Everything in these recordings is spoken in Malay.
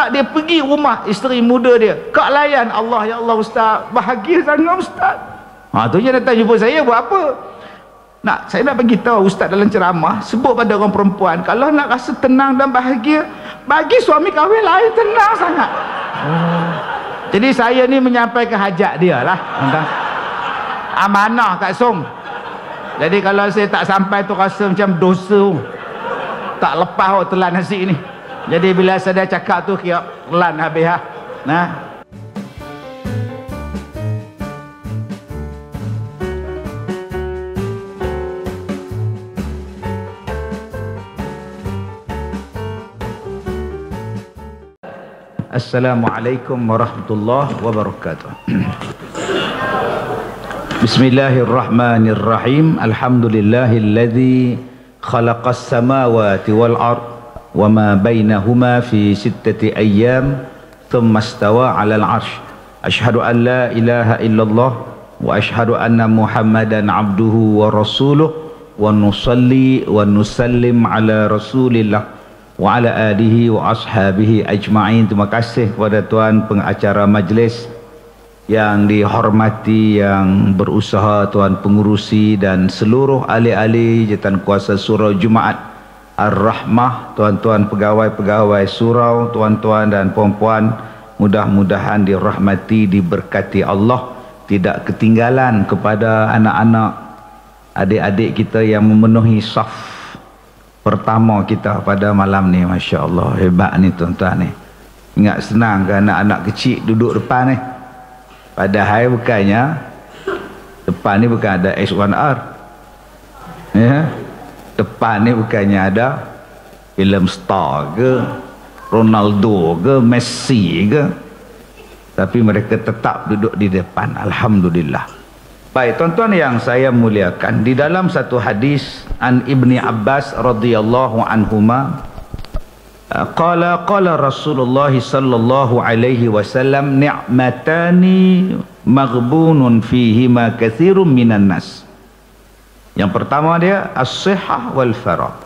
pula dia pergi rumah isteri muda dia, kak layan, Allah, ya Allah ustaz, bahagia sangat ustaz. Tu je datang jumpa saya, buat apa? Saya nak bagi tahu ustaz dalam ceramah sebut pada orang perempuan, kalau nak rasa tenang dan bahagia, bagi suami kahwin lain, tenang sangat. Jadi saya ni menyampaikan hajat dia lah, amanah Kak Som. Jadi kalau saya tak sampai tu rasa macam dosa, tak lepas telan nasi ni. Jadi bila saya dah cakap tu kira telan habis lah. Assalamualaikum warahmatullahi wabarakatuh. Bismillahirrahmanirrahim. Alhamdulillahilladzi khalaqas samawati wal ard wa ma bainahuma fi 6 ayyam thumma istawa 'alal 'arsy. Asyhadu an la ilaha illallah wa asyhadu anna Muhammadan 'abduhu wa rasuluh wa nusalli wa nusallim 'ala Rasulillah wa ala alihi wa ashabihi ajma'in. Terima kasih kepada tuan pengacara majlis yang dihormati, yang berusaha, tuan pengurusi dan seluruh ahli-ahli jawatan kuasa surau Jumaat Ar-Rahmah, tuan-tuan pegawai-pegawai surau, tuan-tuan dan puan-puan, mudah-mudahan dirahmati, diberkati Allah. Tidak ketinggalan kepada anak-anak, adik-adik kita yang memenuhi saf pertama kita pada malam ni. Masya Allah, hebat ni tuan-tuan ni. Ingat senang ke anak-anak kecil duduk depan ni? Padahal bukannya depan ni bukan ada S1R ya? Depan ni bukannya ada film star ke, Ronaldo ke, Messi ke, tapi mereka tetap duduk di depan. Alhamdulillah. Baik tuan-tuan yang saya muliakan, di dalam satu hadis an Ibni Abbas radhiyallahu anhuma qala Rasulullah sallallahu alaihi wasallam ni'matani maghbunun fihima katsirun minan nas. Yang pertama dia as-sihhah wal faragh.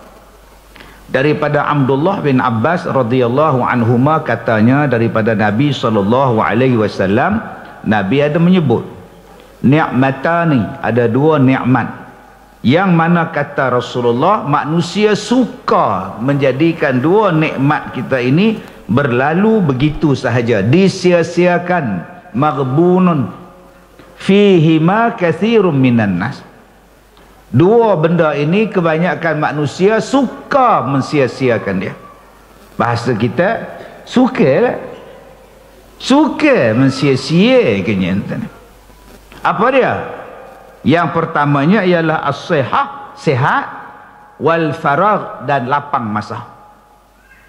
Daripada Abdullah bin Abbas radhiyallahu anhuma, katanya daripada Nabi sallallahu alaihi wasallam, Nabi ada menyebut ni'matani, ada dua nikmat yang mana kata Rasulullah manusia suka menjadikan dua nikmat kita ini berlalu begitu sahaja, disia-siakan. Maghbunun fihima katsirun minan nas. Dua benda ini kebanyakan manusia suka mensia-siakan dia. Bahasa kita suka mensia-siakannya. Apa dia? Yang pertamanya ialah as-sihah, sehat, wal faragh, dan lapang masa.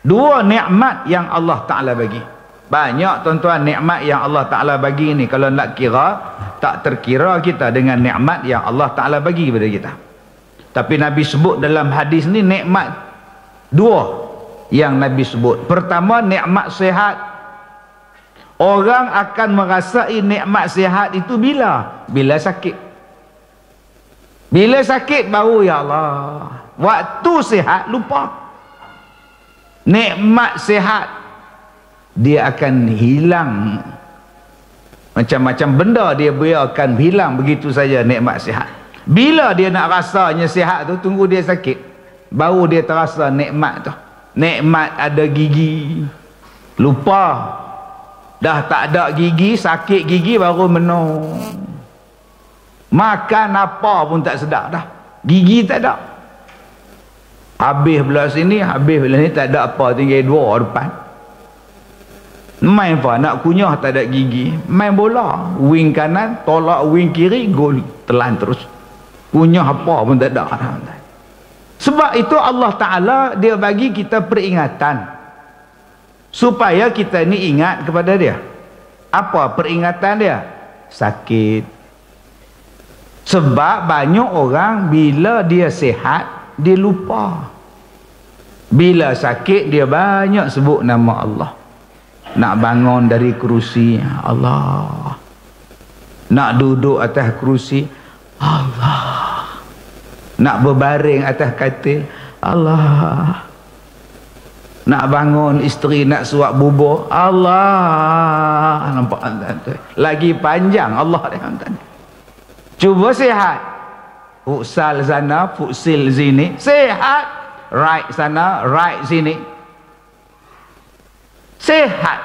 Dua nikmat yang Allah Ta'ala bagi. Banyak tuan-tuan nikmat yang Allah Ta'ala bagi ni, kalau nak kira tak terkira kita dengan nikmat yang Allah Ta'ala bagi kepada kita. Tapi Nabi sebut dalam hadis ni nikmat dua yang Nabi sebut. Pertama, nikmat sehat. Orang akan merasai nikmat sihat itu bila sakit. Bila sakit baru, ya Allah, waktu sihat lupa. Nikmat sihat dia akan hilang. Macam-macam benda dia biarkan hilang begitu saja nikmat sihat. Bila dia nak rasanya sihat tu, tunggu dia sakit, baru dia terasa nikmat tu. Nikmat ada gigi, lupa. Dah tak ada gigi, sakit gigi baru menung. Makan apa pun tak sedap dah, gigi tak ada. Habis belah sini, habis belah ni, tak ada apa, tinggal dua depan. Main apa? Nak kunyah tak ada gigi, main bola, wing kanan tolak wing kiri, gol, telan terus. Kunyah apa pun tak ada. Sebab itu Allah Ta'ala dia bagi kita peringatan supaya kita ni ingat kepada dia. Apa peringatan dia? Sakit. Sebab banyak orang bila dia sihat, dia lupa. Bila sakit, dia banyak sebut nama Allah. Nak bangun dari kerusi, Allah. Nak duduk atas kerusi, Allah. Nak berbaring atas katil, Allah. Nak bangun isteri, nak suap bubur, Allah, nampak tuan? Lagi panjang Allah dia tuan. Cuba sihat, futsal sana, futsil sini, sihat, right sana, right sini, sihat.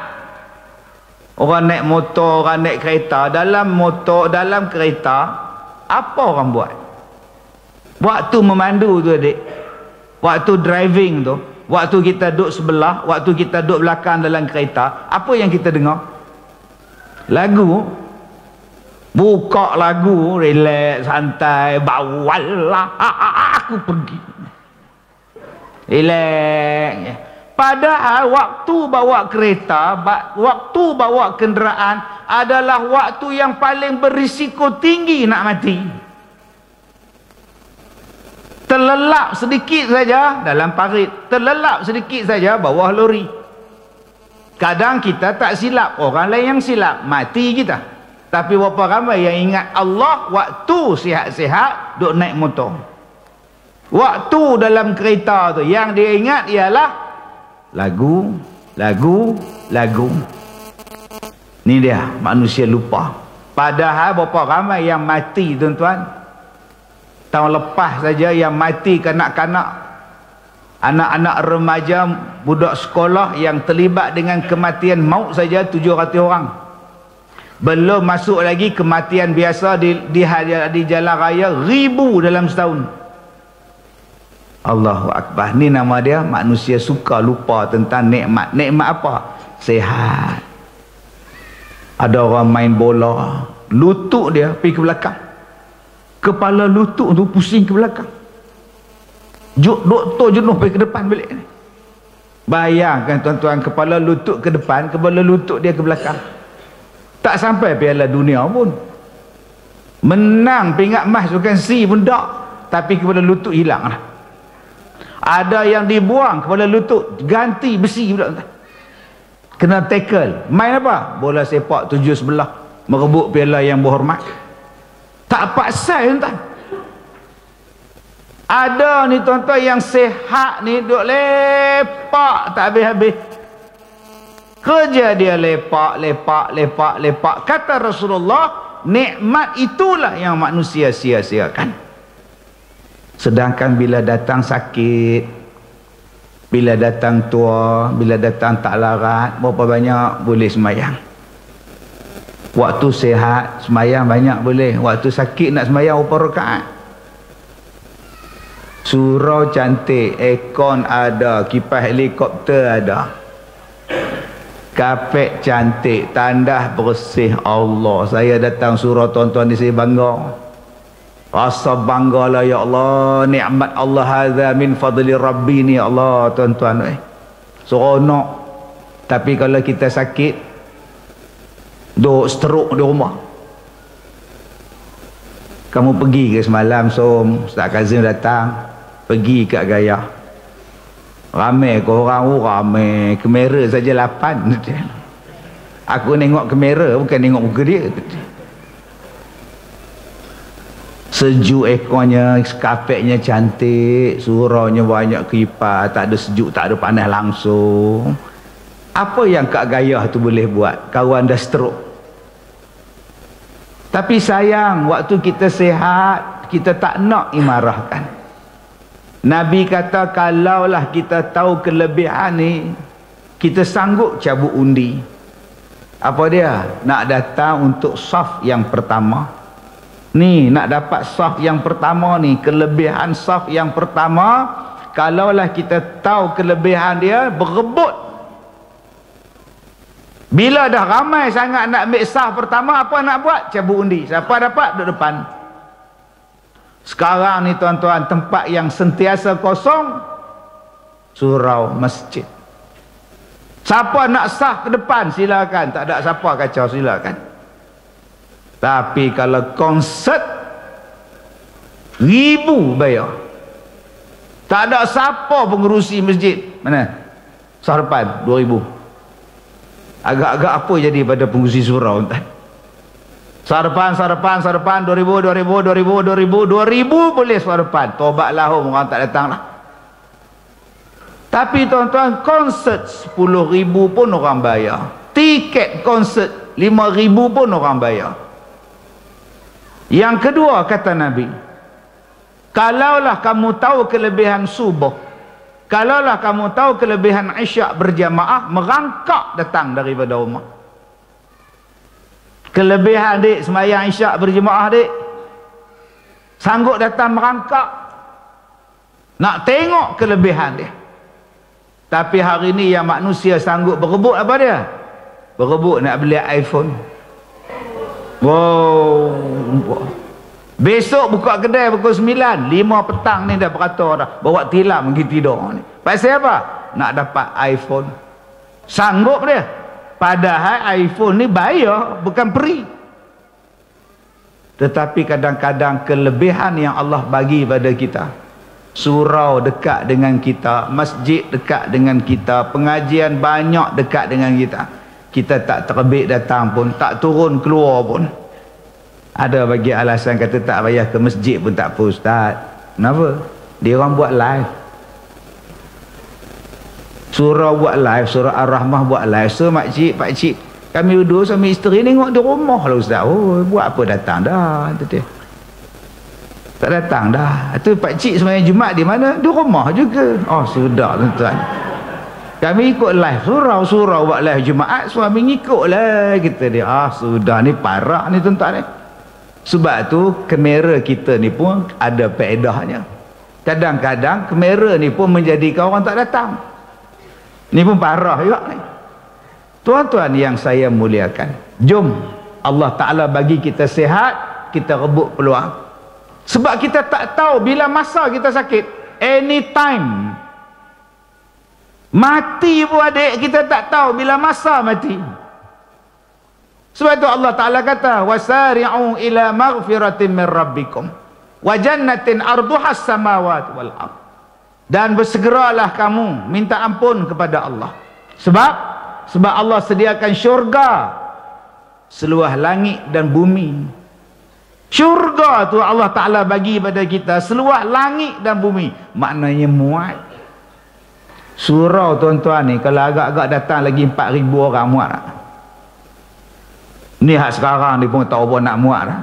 Orang naik motor, orang naik kereta, dalam motor, dalam kereta, apa orang buat? Waktu memandu tu adik, waktu driving tu, waktu kita duduk sebelah, waktu kita duduk belakang dalam kereta, apa yang kita dengar? Lagu. Buka lagu, relax, santai, bawalah aku pergi, relax. Padahal waktu bawa kereta, waktu bawa kenderaan adalah waktu yang paling berisiko tinggi nak mati. Terlelap sedikit saja dalam parit, terlelap sedikit saja bawah lori. Kadang kita tak silap, orang lain yang silap, mati kita. Tapi berapa ramai yang ingat Allah waktu sihat-sihat duk naik motor. Waktu dalam kereta tu yang dia ingat ialah lagu, lagu, lagu. Ni dia manusia lupa. Padahal berapa ramai yang mati tuan-tuan. Tahun lepas saja yang mati kanak-kanak, anak-anak remaja, budak sekolah yang terlibat dengan kematian maut saja 700 orang. Belum masuk lagi kematian biasa di jalan raya 1000 dalam setahun. Allahu Akbar. Ni nama dia manusia suka lupa tentang nikmat. Nikmat apa? Sehat. Ada orang main bola, lutut dia pergi ke belakang, kepala lutut tu pusing ke belakang, doktor jenuh pergi ke depan balik ni. Bayangkan tuan-tuan, kepala lutut ke depan, kepala lutut dia ke belakang. Tak sampai Piala Dunia pun, menang pingat emas bukan C pun tak, tapi kepala lutut hilang lah. Ada yang dibuang kepala lutut, ganti besi pula, kena tackle. Main apa? Bola sepak 7 sebelah, merebut piala yang berhormat. Tak paksa tuan. Ada ni tuan-tuan yang sehat ni duk lepak tak habis-habis. Kerja dia lepak, lepak, lepak, lepak. Kata Rasulullah, nikmat itulah yang manusia sia-siakan. Sedangkan bila datang sakit, bila datang tua, bila datang tak larat, berapa banyak boleh semayang. Waktu sehat semayang banyak boleh, waktu sakit nak semayang berapa rakaat. Surau cantik, aircon ada, kipas helikopter ada, kapet cantik, tandas bersih. Allah, saya datang surau tuan-tuan di sini bangga. Rasa bangga lah, ya Allah, nikmat Allah hadza min fadli rabbi ni, ya Allah tuan-tuan. Seronok. Tapi kalau kita sakit, duk stroke di rumah, kamu pergi ke semalam Som, Ustaz Kazim datang, pergi kat Gaya, ramai ke orang? Ramai, kamera saja 8. Aku tengok kamera, bukan tengok muka dia. Sejuk ekornya, kapetnya cantik, suraunya banyak kipas, tak ada sejuk, tak ada panas langsung. Apa yang Kak Gaya tu boleh buat? Kawan dah stroke. Tapi sayang, waktu kita sehat, kita tak nak imarahkan. Nabi kata, kalaulah kita tahu kelebihan ni, kita sanggup cabut undi. Apa dia? Nak datang untuk saf yang pertama. Ni, nak dapat saf yang pertama ni, kelebihan saf yang pertama, kalaulah kita tahu kelebihan dia, berebut. Bila dah ramai sangat nak ambil saf pertama, apa nak buat? Cabut undi. Siapa dapat? Duduk depan. Sekarang ni tuan-tuan, tempat yang sentiasa kosong, surau masjid. Siapa nak saf ke depan, silakan. Tak ada siapa kacau, silakan. Tapi kalau konsert, 1000 bayar. Tak ada siapa pengerusi masjid. Mana? Saf depan 2000. Agak-agak apa jadi pada pengerusi surau tuan? Saf depan 2000 boleh saf depan. Tobat lahum, orang tak datang lah. Tapi tuan-tuan, konsert 10,000 pun orang bayar. Tiket konsert 5,000 pun orang bayar. Yang kedua kata Nabi, kalaulah kamu tahu kelebihan subuh, kalaulah kamu tahu kelebihan isyak berjamaah, merangkak datang daripada rumah. Kelebihan dik sembahyang isyak berjamaah dik, sanggup datang merangkak nak tengok kelebihan dia. Tapi hari ni yang manusia sanggup berebut apa dia? Berebut nak beli iPhone. Wow. Besok buka kedai pukul 9, 5 petang ni dah beratur dah. Bawa tilam pergi tidur ni. Pasal apa? Nak dapat iPhone. Sanggup dia. Padahal iPhone ni bayar, bukan free. Tetapi kadang-kadang kelebihan yang Allah bagi pada kita, surau dekat dengan kita, masjid dekat dengan kita, pengajian banyak dekat dengan kita, kita tak terbit datang pun, tak turun keluar pun. Ada bagi alasan kata tak payah ke masjid pun tak apa ustaz. Kenapa? Dia orang buat live, surau buat live, surah Ar-Rahmah buat live. So makcik, pakcik kami duduk sama isteri tengok di rumah lah ustaz. Oh, buat apa datang dah tak datang dah. Itu pakcik sembahyang Jumaat di mana? Di rumah juga. Oh sudah tuan-tuan, kami ikut live surau buat live Jumaat, suami ngikut lah kita dia. Sudah ni parah ni tuan-tuan ni. Sebab tu kamera kita ni pun ada faedahnya. Kadang-kadang kamera ni pun menjadikan orang tak datang. Ni pun parah juga ni. Tuan-tuan yang saya muliakan, jom Allah Ta'ala bagi kita sihat, kita rebut peluang. Sebab kita tak tahu bila masa kita sakit. Anytime mati pun adik, kita tak tahu bila masa mati. Sebab itu Allah Ta'ala kata, wasari'u ila maghfiratin min rabbikum wa jannatin arduhas samawati wal ard. Dan bersegeralah kamu minta ampun kepada Allah. Sebab Allah sediakan syurga seluas langit dan bumi. Syurga tu Allah Ta'ala bagi pada kita seluas langit dan bumi. Maknanya muat. Surau tuan-tuan ni kalau agak-agak datang lagi 4,000 orang muat tak? Ni hak sekarang ni pun tak apa nak muat dah.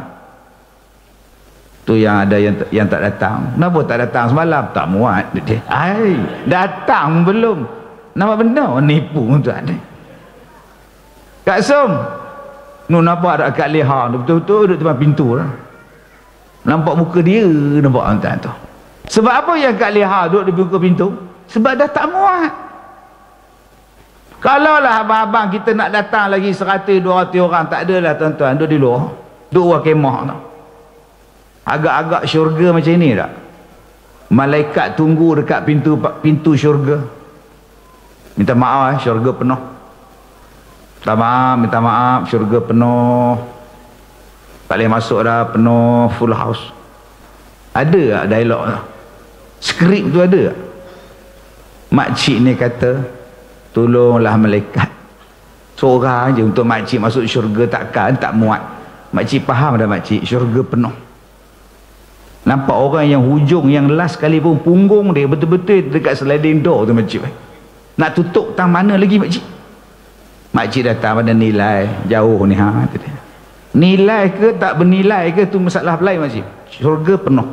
Tu yang ada yang tak datang. Kenapa tak datang semalam? Tak muat dia. Datang belum. Nampak benda nipu tuan ni. Kak Som, nu nampak ada kat leha betul-betul duduk depan pintu lah. Nampak muka dia, nampak tuan tu. Sebab apa yang kat leha duduk di muka pintu? Sebab dah tak muat. Kalau lah abang-abang kita nak datang lagi 100-200 orang, tak adalah tuan-tuan, duduk di luar, duduk luar kemah tu. Agak-agak syurga macam ni tak? Malaikat tunggu dekat pintu syurga. Minta maaf syurga penuh. Minta maaf syurga penuh. Tak boleh masuk dah, penuh, full house. Ada tak dialog tu? Skrip tu ada tak? Makcik ni kata, tolonglah malaikat seorang je untuk makcik masuk syurga, tak muat. Makcik faham dah makcik, syurga penuh. Nampak orang yang hujung, yang last kali pun punggung dia betul-betul dekat sliding door tu makcik. Nak tutup tang mana lagi makcik? Makcik datang pada nilai jauh ni nilai ke tak bernilai ke tu masalah lain makcik. Syurga penuh.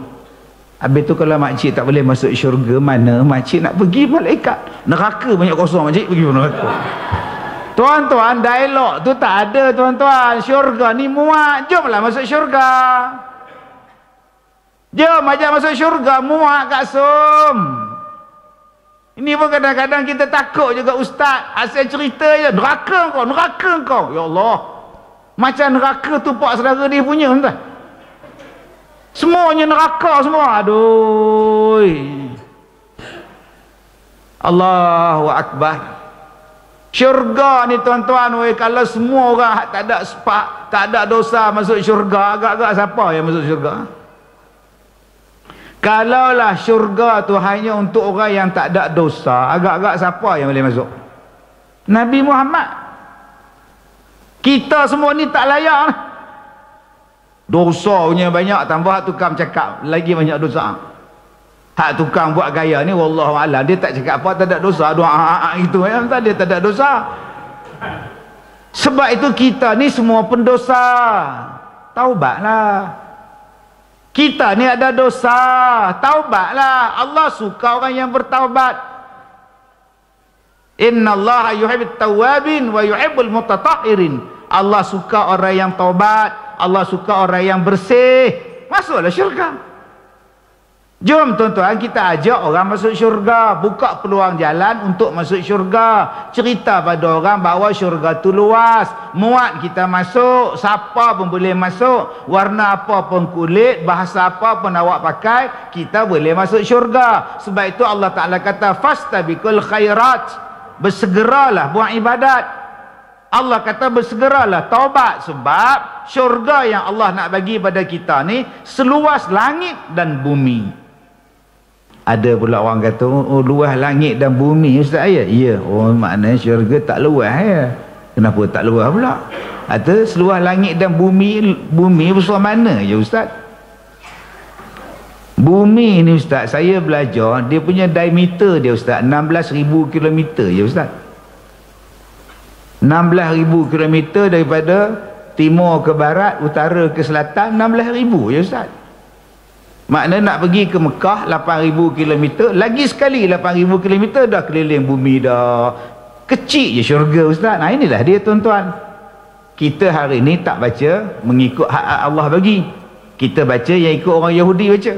Habis tu kalau makcik tak boleh masuk syurga, mana makcik nak pergi malaikat? Neraka banyak kosong, makcik pergi neraka. Tuan-tuan, dialog tu tak ada tuan-tuan. Syurga ni muat, jomlah masuk syurga. Jom ajak masuk syurga, muat Kak Som. Ini pun kadang-kadang kita takut juga ustaz. Asal cerita je, neraka kau. Ya Allah. Macam neraka tu pak saudara dia punya tuan. Semuanya neraka semua. Aduh. Allahu Akbar. Syurga ni tuan-tuan, kalau semua orang tak ada dosa masuk syurga, agak-agak siapa yang masuk syurga? Kalaulah syurga tu hanya untuk orang yang tak ada dosa, agak-agak siapa yang boleh masuk? Nabi Muhammad. Kita semua ni tak layak lah. Dosanya banyak, tambah tukang cakap lagi banyak dosa. Hak tukang buat gaya ni wallahualam, dia tak cakap apa, tak ada dosa, doa itu dia tak ada dosa. Sebab itu kita ni semua pendosa. Taubatlah. Kita ni ada dosa, taubatlah. Allah suka orang yang bertaubat. Innallaha yuhibbut tawwabin wa yuhibbul mutatahhirin. Allah suka orang yang taubat, Allah suka orang yang bersih. Masuklah syurga. Jom tuan-tuan, kita ajak orang masuk syurga, buka peluang jalan untuk masuk syurga, cerita pada orang bahawa syurga tu luas, muat kita masuk, siapa pun boleh masuk, warna apa pun kulit, bahasa apa pun awak pakai, kita boleh masuk syurga. Sebab itu Allah Ta'ala kata fastabiqul khairat, bersegeralah buat ibadat. Allah kata bersegeralah taubat, sebab syurga yang Allah nak bagi pada kita ni seluas langit dan bumi. Ada pula orang kata, oh luas langit dan bumi ustaz ya? Ya, oh maknanya syurga tak luas ya. Kenapa tak luas pula? Ada seluas langit dan bumi, bumi besar mana ya ustaz? Bumi ni ustaz, saya belajar dia punya diameter dia ustaz 16,000 km ya ustaz. 16,000 km daripada timur ke barat, utara ke selatan, 16,000 ya ustaz. Maknanya nak pergi ke Mekah 8,000 km, lagi sekali 8,000 km dah keliling bumi dah. Kecil je syurga ustaz. Nah inilah dia tuan-tuan. Kita hari ni tak baca mengikut hak Allah bagi. Kita baca yang ikut orang Yahudi baca.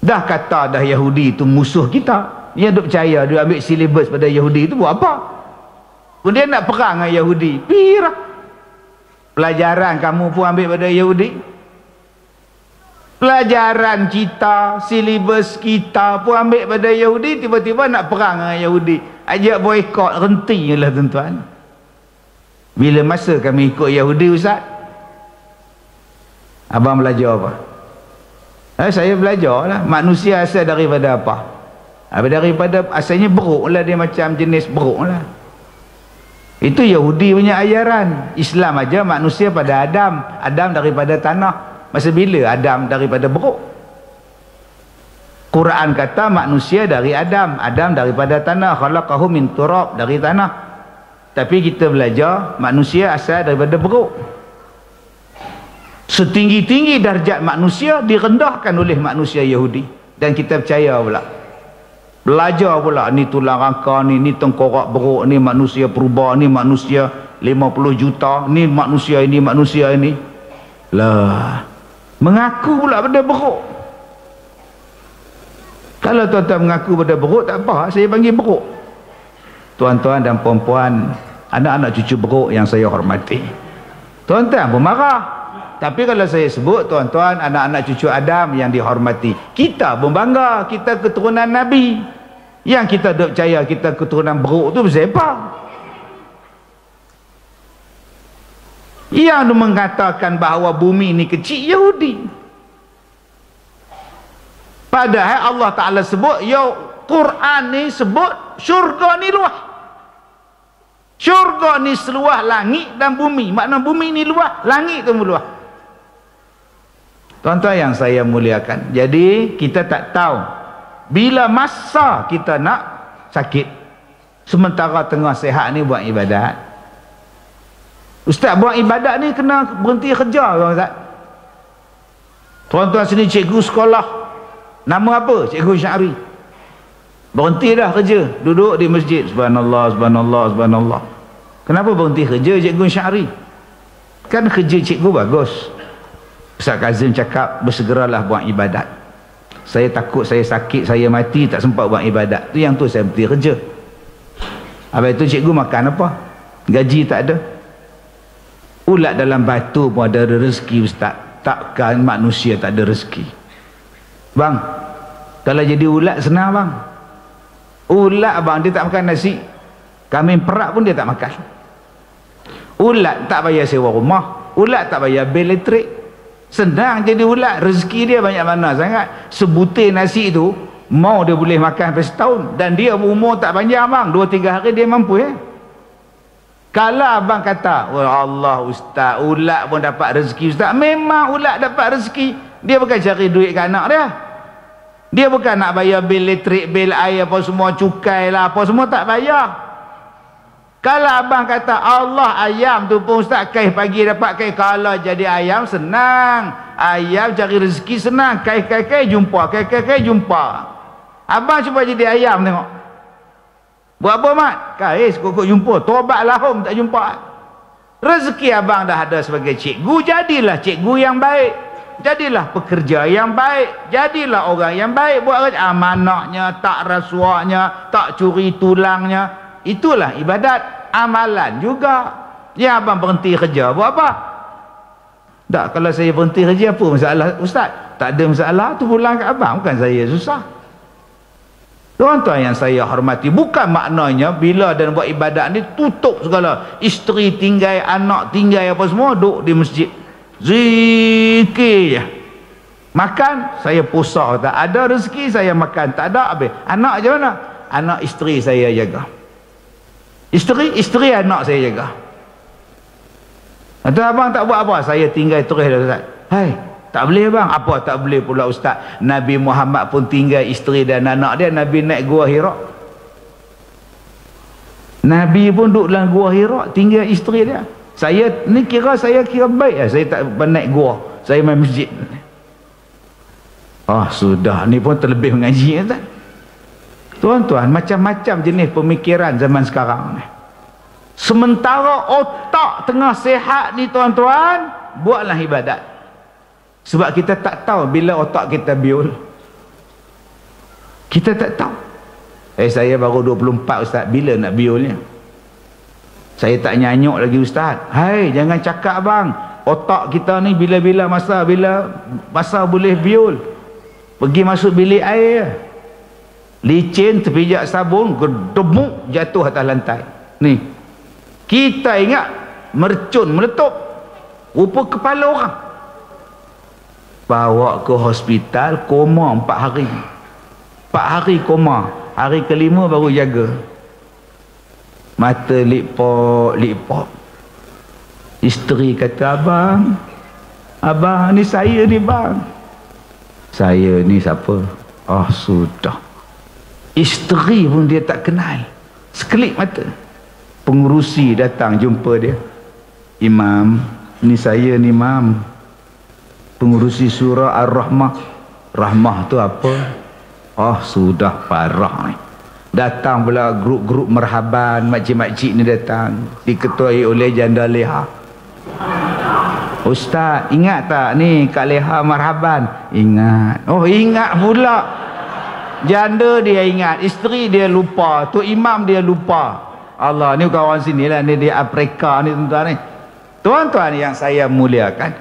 Dah kata dah Yahudi tu musuh kita. Yang duk percaya dia ambil silibus pada Yahudi tu buat apa? Kemudian nak perang dengan Yahudi. Pirah. Pelajaran kamu pun ambil pada Yahudi. Pelajaran kita, silibus kita pun ambil pada Yahudi, tiba-tiba nak perang dengan Yahudi. Ajak boykot, renti je lah tuan-tuan. Bila masa kami ikut Yahudi ustaz? Abang belajar apa? Saya belajar lah. Manusia asal daripada apa? Daripada asalnya beruk lah, dia macam jenis beruk lah. Itu Yahudi punya ajaran. Islam aja manusia pada Adam. Adam daripada tanah. Masa bila Adam daripada beruk? Quran kata manusia dari Adam, Adam daripada tanah, khalaqahu min turab, dari tanah. Tapi kita belajar manusia asal daripada beruk. Setinggi-tinggi darjat manusia direndahkan oleh manusia Yahudi, dan kita percaya pula. Belajar pula ni tulang rangka ni tengkorak beruk, ni manusia purba, ni manusia 50 juta, ni manusia ini. Lah, mengaku pula pada beruk. Kalau tuan-tuan mengaku pada beruk tak apa, saya panggil beruk. Tuan-tuan dan puan-puan, anak-anak cucu beruk yang saya hormati, tuan-tuan pun marah. Tapi kalau saya sebut tuan-tuan anak-anak cucu Adam yang dihormati, kita pun bangga, kita keturunan Nabi. Yang kita duk percaya kita keturunan beruk tu pasal apa? Yang mengatakan bahawa bumi ni kecil Yahudi. Padahal Allah Ta'ala sebut, ya Quran ni sebut syurga ni luas. Syurga ni seluas langit dan bumi. Makna bumi ni luas, langit tu luas. Tuan-tuan yang saya muliakan, jadi kita tak tahu bila masa kita nak sakit, sementara tengah sihat ni buat ibadat. Ustaz, buat ibadat ni kena berhenti kerja ke Ustaz? Tuan-tuan sini cikgu sekolah, nama apa? Cikgu Syahri. Berhenti dah kerja, duduk di masjid. Subhanallah, subhanallah, subhanallah. Kenapa berhenti kerja Cikgu Syahri? Kan kerja cikgu bagus. Ustaz Kazim cakap bersegeralah buat ibadat. Saya takut saya sakit, saya mati, tak sempat buat ibadat. Tu yang tu saya berhenti kerja. Habis itu cikgu makan apa? Gaji tak ada. Ulat dalam batu pun ada rezeki Ustaz. Takkan manusia tak ada rezeki? Bang, kalau jadi ulat senang bang. Ulat bang, dia tak makan nasi, kambing perak pun dia tak makan. Ulat tak bayar sewa rumah, ulat tak bayar bil elektrik. Senang jadi ulat, rezeki dia banyak mana sangat. Sebutir nasi tu mau dia boleh makan sampai setahun, dan dia umur tak panjang bang, 2-3 hari dia mampu ya. Kalau abang kata, oh Allah Ustaz, ulat pun dapat rezeki Ustaz, memang ulat dapat rezeki. Dia bukan cari duit ke anak dia. Dia bukan nak bayar bil elektrik, bil air, apa semua, cukai lah, apa semua tak bayar. Kalau abang kata Allah ayam tu pun ustaz, kaih pagi dapat kaih. Kalau jadi ayam senang, ayam cari rezeki senang, kaih jumpa, kaih jumpa. Abang cuba jadi ayam tengok, buat apa mat? Kaih sekokok jumpa, tobat lahum tak jumpa. Rezeki abang dah ada sebagai cikgu, jadilah cikgu yang baik, jadilah pekerja yang baik, jadilah orang yang baik, buat amanahnya, tak rasuahnya, tak curi tulangnya. Itulah ibadat. Amalan juga. Ya abang berhenti kerja, buat apa? Tak, kalau saya berhenti kerja apa masalah ustaz? Tak ada masalah, tu pulang kat abang, bukan saya susah. Tuan-tuan yang saya hormati, bukan maknanya bila dan buat ibadat ni tutup segala, isteri tinggal, anak tinggal, apa semua duduk di masjid zikir je. Makan saya puasa, tak ada rezeki saya makan, tak ada habis. Anak je mana? Anak isteri saya jaga, isteri anak saya jaga. Atau abang tak buat apa, saya tinggal terus dah ustaz. Hai, tak boleh bang. Apa tak boleh pula ustaz? Nabi Muhammad pun tinggal isteri dan anak dia. Nabi naik gua Hira, Nabi pun duduk dalam gua Hira, tinggal isteri dia. Saya ni saya kira baik lah, saya tak naik gua, saya main masjid. Sudah, ni pun terlebih mengaji tak? Tuan-tuan, macam-macam jenis pemikiran zaman sekarang ni. Sementara otak tengah sehat ni tuan-tuan, buatlah ibadat. Sebab kita tak tahu bila otak kita biol. Kita tak tahu. Saya baru 24 ustaz, bila nak biolnya? Saya tak nyanyuk lagi ustaz. Hai, jangan cakap bang, otak kita ni bila masa boleh biol. Pergi masuk bilik air, licin, terpijak sabun, gedebuk, jatuh atas lantai. Ni kita ingat mercun meletup, rupa kepala orang. Bawa ke hospital, koma 4 hari. 4 hari koma, hari kelima baru jaga. Mata lipok. Isteri kata, abang ni saya ni bang. Saya ni siapa? Sudah. Isteri pun dia tak kenal. Sekelip mata. Pengurusi datang jumpa dia. Imam, ni saya ni imam, pengurusi surah Ar-Rahmah. Rahmah tu apa? Sudah parah ni. Datang pula grup-grup merhaban, makcik-makcik ni datang, diketuai oleh janda Leha. Ustaz, ingat tak ni Kak Leha marhaban? Ingat. Ingat pula. Janda dia ingat, isteri dia lupa, tu imam dia lupa. Allah, ni kawan sini lah, ni dia Afrika ni tuan-tuan ni. Tuan-tuan yang saya muliakan,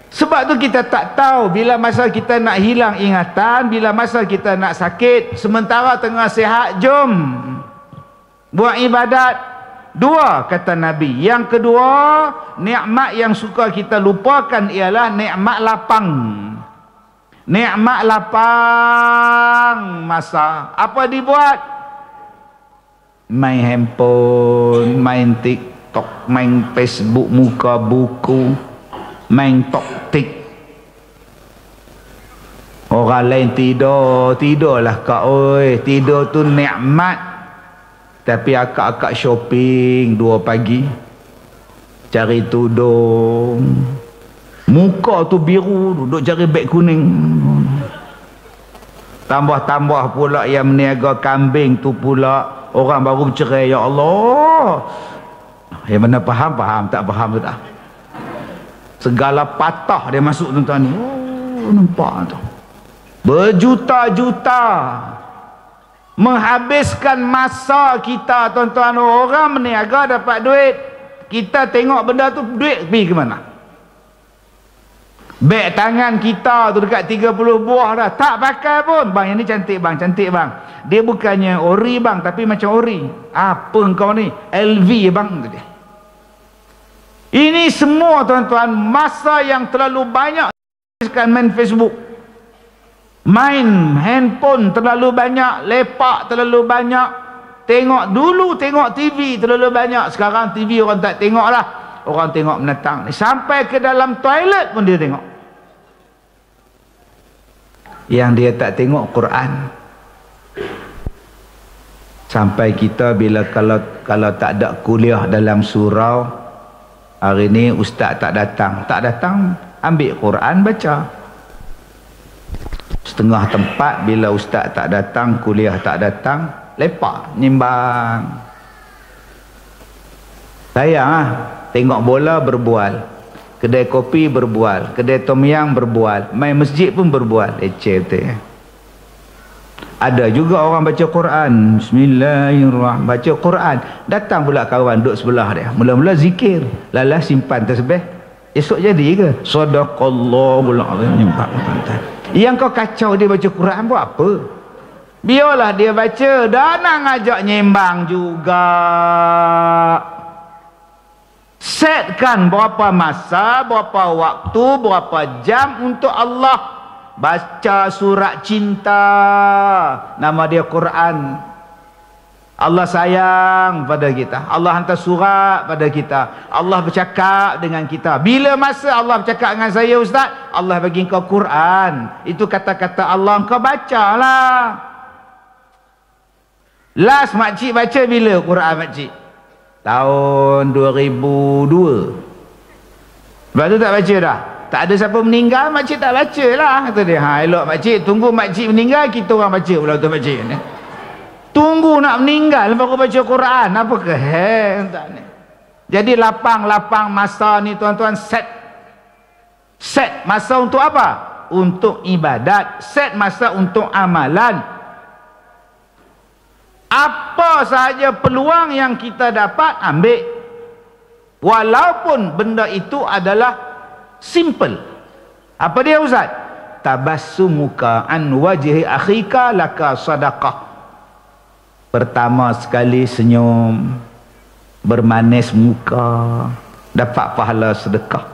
sebab tu kita tak tahu bila masa kita nak hilang ingatan, bila masa kita nak sakit. Sementara tengah sihat, jom buat ibadat. 2 kata Nabi. Yang kedua, nikmat yang suka kita lupakan ialah nikmat lapang. Nikmat lapang masa. Apa dibuat? Main handphone, main TikTok, main Facebook, muka buku, main toktik. Orang lain tidurlah kak oi. Tidur tu nikmat. Tapi akak-akak shopping 2 pagi, cari tudung, muka tu biru, duduk cari beg kuning. Tambah-tambah pula yang meniaga kambing tu pula orang baru bercerai. Ya Allah, yang mana faham, tak faham tu tak. Segala patah dia masuk tuan-tuan ni. Nampak tu berjuta-juta, menghabiskan masa kita tuan-tuan. Orang meniaga dapat duit, kita tengok benda tu, duit pergi ke mana? Beg tangan kita tu dekat 30 buah dah, tak pakai pun. Bang, yang ni cantik bang, cantik bang. Dia bukannya ori bang, tapi macam ori. Apa engkau ni? LV bang. Ini semua tuan-tuan, masa yang terlalu banyak main Facebook, main handphone terlalu banyak, lepak terlalu banyak, tengok TV terlalu banyak. Sekarang TV orang tak tengok lah, orang tengok menatang ni, sampai ke dalam toilet pun dia tengok. yang dia tak tengok Quran. Sampai kita bila kalau tak ada kuliah dalam surau, hari ni ustaz tak datang, ambil Quran baca. Setengah tempat bila ustaz tak datang, kuliah tak datang, lepak nimbang. Sayang tengok bola berbual, kedai kopi berbual, kedai tom yam berbual, main masjid pun berbual. Leceh betul. Ada juga orang baca Quran, bismillahirrahmanirrahim, baca Quran, datang pula kawan duduk sebelah dia, mula-mula zikir, lalas simpan tasbih, esok jadi ke? Sadaqallahul azim. Yang kau kacau dia baca Quran buat apa? Biarlah dia baca, dah nak ngajak nyembang juga. Setkan berapa masa, berapa waktu, berapa jam untuk Allah. Baca surat cinta, nama dia Quran. Allah sayang pada kita, Allah hantar surat pada kita, Allah bercakap dengan kita. Bila masa Allah bercakap dengan saya, ustaz, Allah bagi kau Quran, itu kata-kata Allah, kau bacalah. Last makcik baca bila Quran makcik? Tahun 2002. Lepas tu tak baca dah. Tak ada siapa meninggal, makcik tak baca lah, kata dia. Elok makcik, tunggu makcik meninggal, kita orang baca pula tu makcik ni. Tunggu nak meninggal baru baca Quran, apa ke tak ni. Jadi lapang-lapang masa ni tuan-tuan, set masa untuk apa? Untuk ibadat, set masa untuk amalan. Apa sahaja peluang yang kita dapat, ambil. Walaupun benda itu adalah simple. Apa dia ustaz? Tabassumuka an wajhi akhika laka sadaqah. Pertama sekali senyum, bermanis muka, dapat pahala sedekah.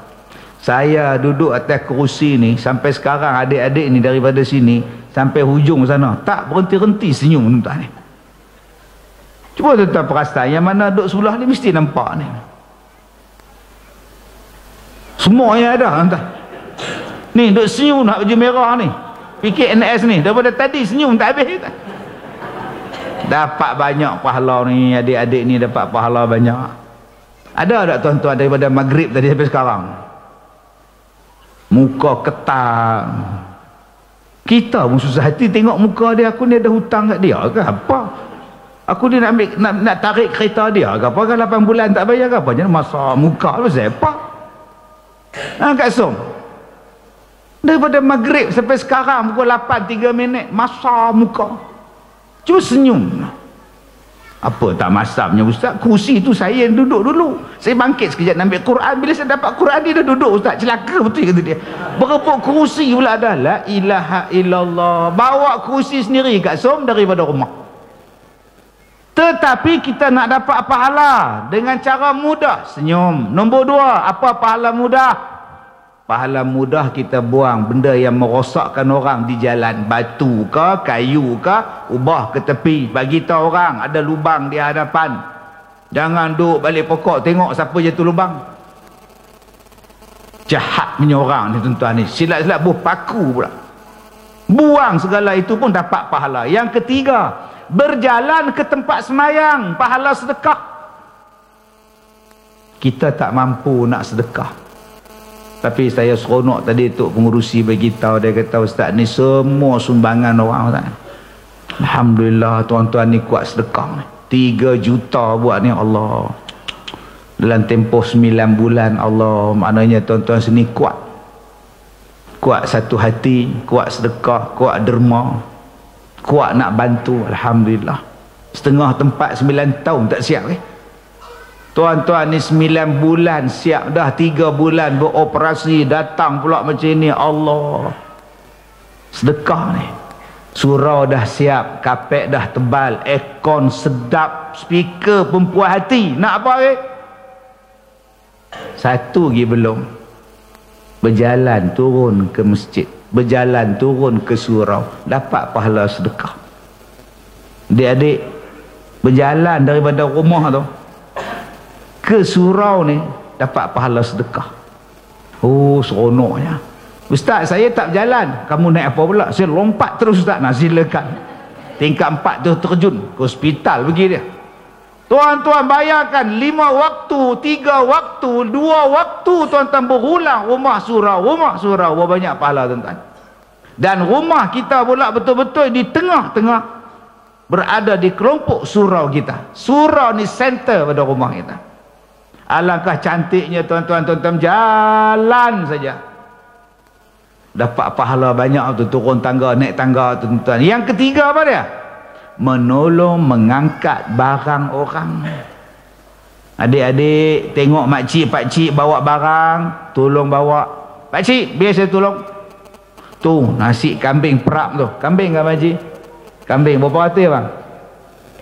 Saya duduk atas kerusi ni sampai sekarang, adik-adik ni daripada sini sampai hujung sana tak berhenti-henti senyum tuan ni. Cuba tuan-tuan perasan, yang mana duduk sebelah ni mesti nampak ni. Semuanya ada tuan. Ni duduk senyum nak baju merah ni, PKNS ni, daripada tadi senyum tak habis tuan. Dapat banyak pahala ni, adik-adik ni dapat pahala banyak. Ada tak tuan-tuan daripada maghrib tadi sampai sekarang muka ketal? Kita pun susah hati tengok muka dia. Aku ni ada hutang kat dia ke apa? Aku ni nak ambil, nak tarik kereta dia ke apa? Kan 8 bulan tak bayar ke apa? Jadi masa muka tu siapa? Kak Som, daripada maghrib sampai sekarang pukul 8:03 masa muka, cuma senyum. Apa tak masam punya ustaz? Kursi tu saya yang duduk dulu, saya bangkit sekejap nak ambil Quran. Bila saya dapat Quran, dia dah duduk ustaz. Celaka betul kata dia. Berebut kursi pula dah. La ilaha illallah. Bawa kursi sendiri Kak Som daripada rumah. Tetapi kita nak dapat pahala dengan cara mudah, senyum. Nombor 2, apa pahala mudah? Pahala mudah kita buang benda yang merosakkan orang di jalan, batu ke, kayu ke, ubah ke tepi, bagi tahu orang ada lubang di hadapan. Jangan duduk balik pokok tengok siapa je tu lubang. Jahat punya orang ni tuan-tuan ni, silat-silat buh paku pula. Buang segala itu pun dapat pahala. Yang ketiga, berjalan ke tempat semayang, pahala sedekah. Kita tak mampu nak sedekah, tapi saya seronok tadi tu pengurusi bagi tahu, dia kata ustaz ni semua sumbangan orang ustaz. Alhamdulillah tuan-tuan ni kuat sedekah ni. 3 juta buat ni Allah. Dalam tempoh 9 bulan Allah, maknanya tuan-tuan sini kuat. Kuat satu hati, kuat sedekah, kuat derma, kuat nak bantu. Alhamdulillah. Setengah tempat 9 tahun tak siap tuan-tuan ni 9 bulan siap dah. 3 bulan beroperasi, datang pula macam ni. Allah, sedekah ni. Surau dah siap, kapek dah tebal, aircon sedap, speaker pun puas hati. Nak apa satu lagi belum. Berjalan turun ke masjid, berjalan turun ke surau, dapat pahala sedekah. Adik-adik berjalan daripada rumah tu ke surau ni, dapat pahala sedekah. Oh seronoknya. Ustaz, saya tak berjalan. Kamu naik apa pula? Saya lompat terus Ustaz. Nah, silakan. Tingkat 4 tu terjun ke hospital pergi dia. Tuan-tuan bayangkan 5 waktu, 3 waktu, 2 waktu tuan-tuan berulang rumah surau, berapa banyak pahala tuan-tuan. Dan rumah kita pula betul-betul di tengah-tengah, berada di kelompok surau kita. Surau ni center pada rumah kita. Alangkah cantiknya tuan-tuan jalan saja dapat pahala banyak tu, turun tangga, naik tangga tu, tuan-tuan. Yang ketiga apa dia? Menolong mengangkat barang orang. Adik-adik tengok makcik pakcik bawa barang, tolong bawa. Pakcik, biar saya tolong. Tu nasi kambing perap tu. Kambing kan pakcik? Kambing berapa ratus bang?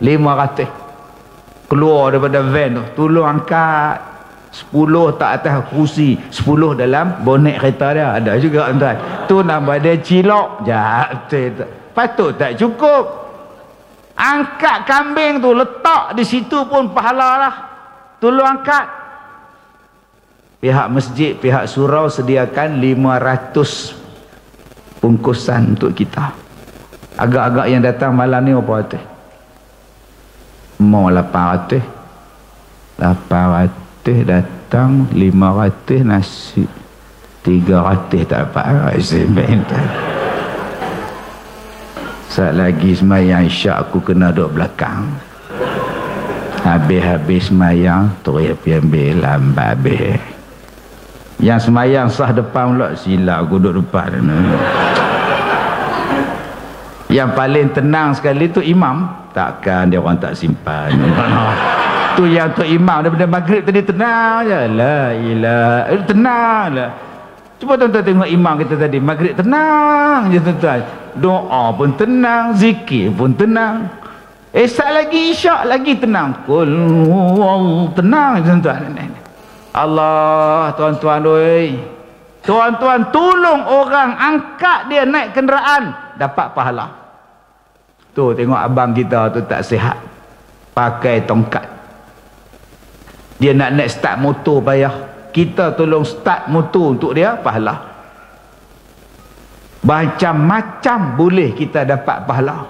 500. Keluar daripada van tu, tolong angkat. 10 tak atas kursi, 10 dalam bonet kereta dia. Ada juga tuan. Tu nama dia cilok. Jatuh. Patut tak cukup. Angkat kambing tu, letak di situ pun pahala lah. Tolong angkat. Pihak masjid, pihak surau sediakan 500 bungkusan untuk kita. Agak-agak yang datang malam ni berapa ratus? Mau 800. 800 datang, 500 nasi, 300 tak dapat. Saat lagi semayang isyak aku kena duduk belakang. Habis-habis semayang terus pergi ambil lambat habis. Yang semayang sah depan pula, silap aku duduk depan. Yang paling tenang sekali tu imam. Takkan dia orang tak simpan. Tu yang tu imam daripada maghrib tadi tenang je. La ilah, tenang lah. Cuba tuan-tuan tengok imam kita tadi maghrib tenang je tuan-tuan. Doa pun tenang, zikir pun tenang. Esok lagi isyak lagi tenang. Kul tenang tuan-tuan. Allah, tuan-tuan oi. Tuan-tuan tolong orang angkat dia naik kenderaan, dapat pahala. Tu tengok abang kita tu tak sihat, pakai tongkat. Dia nak naik start motor payah. Kita tolong start motor untuk dia, pahala. Macam-macam boleh kita dapat pahala.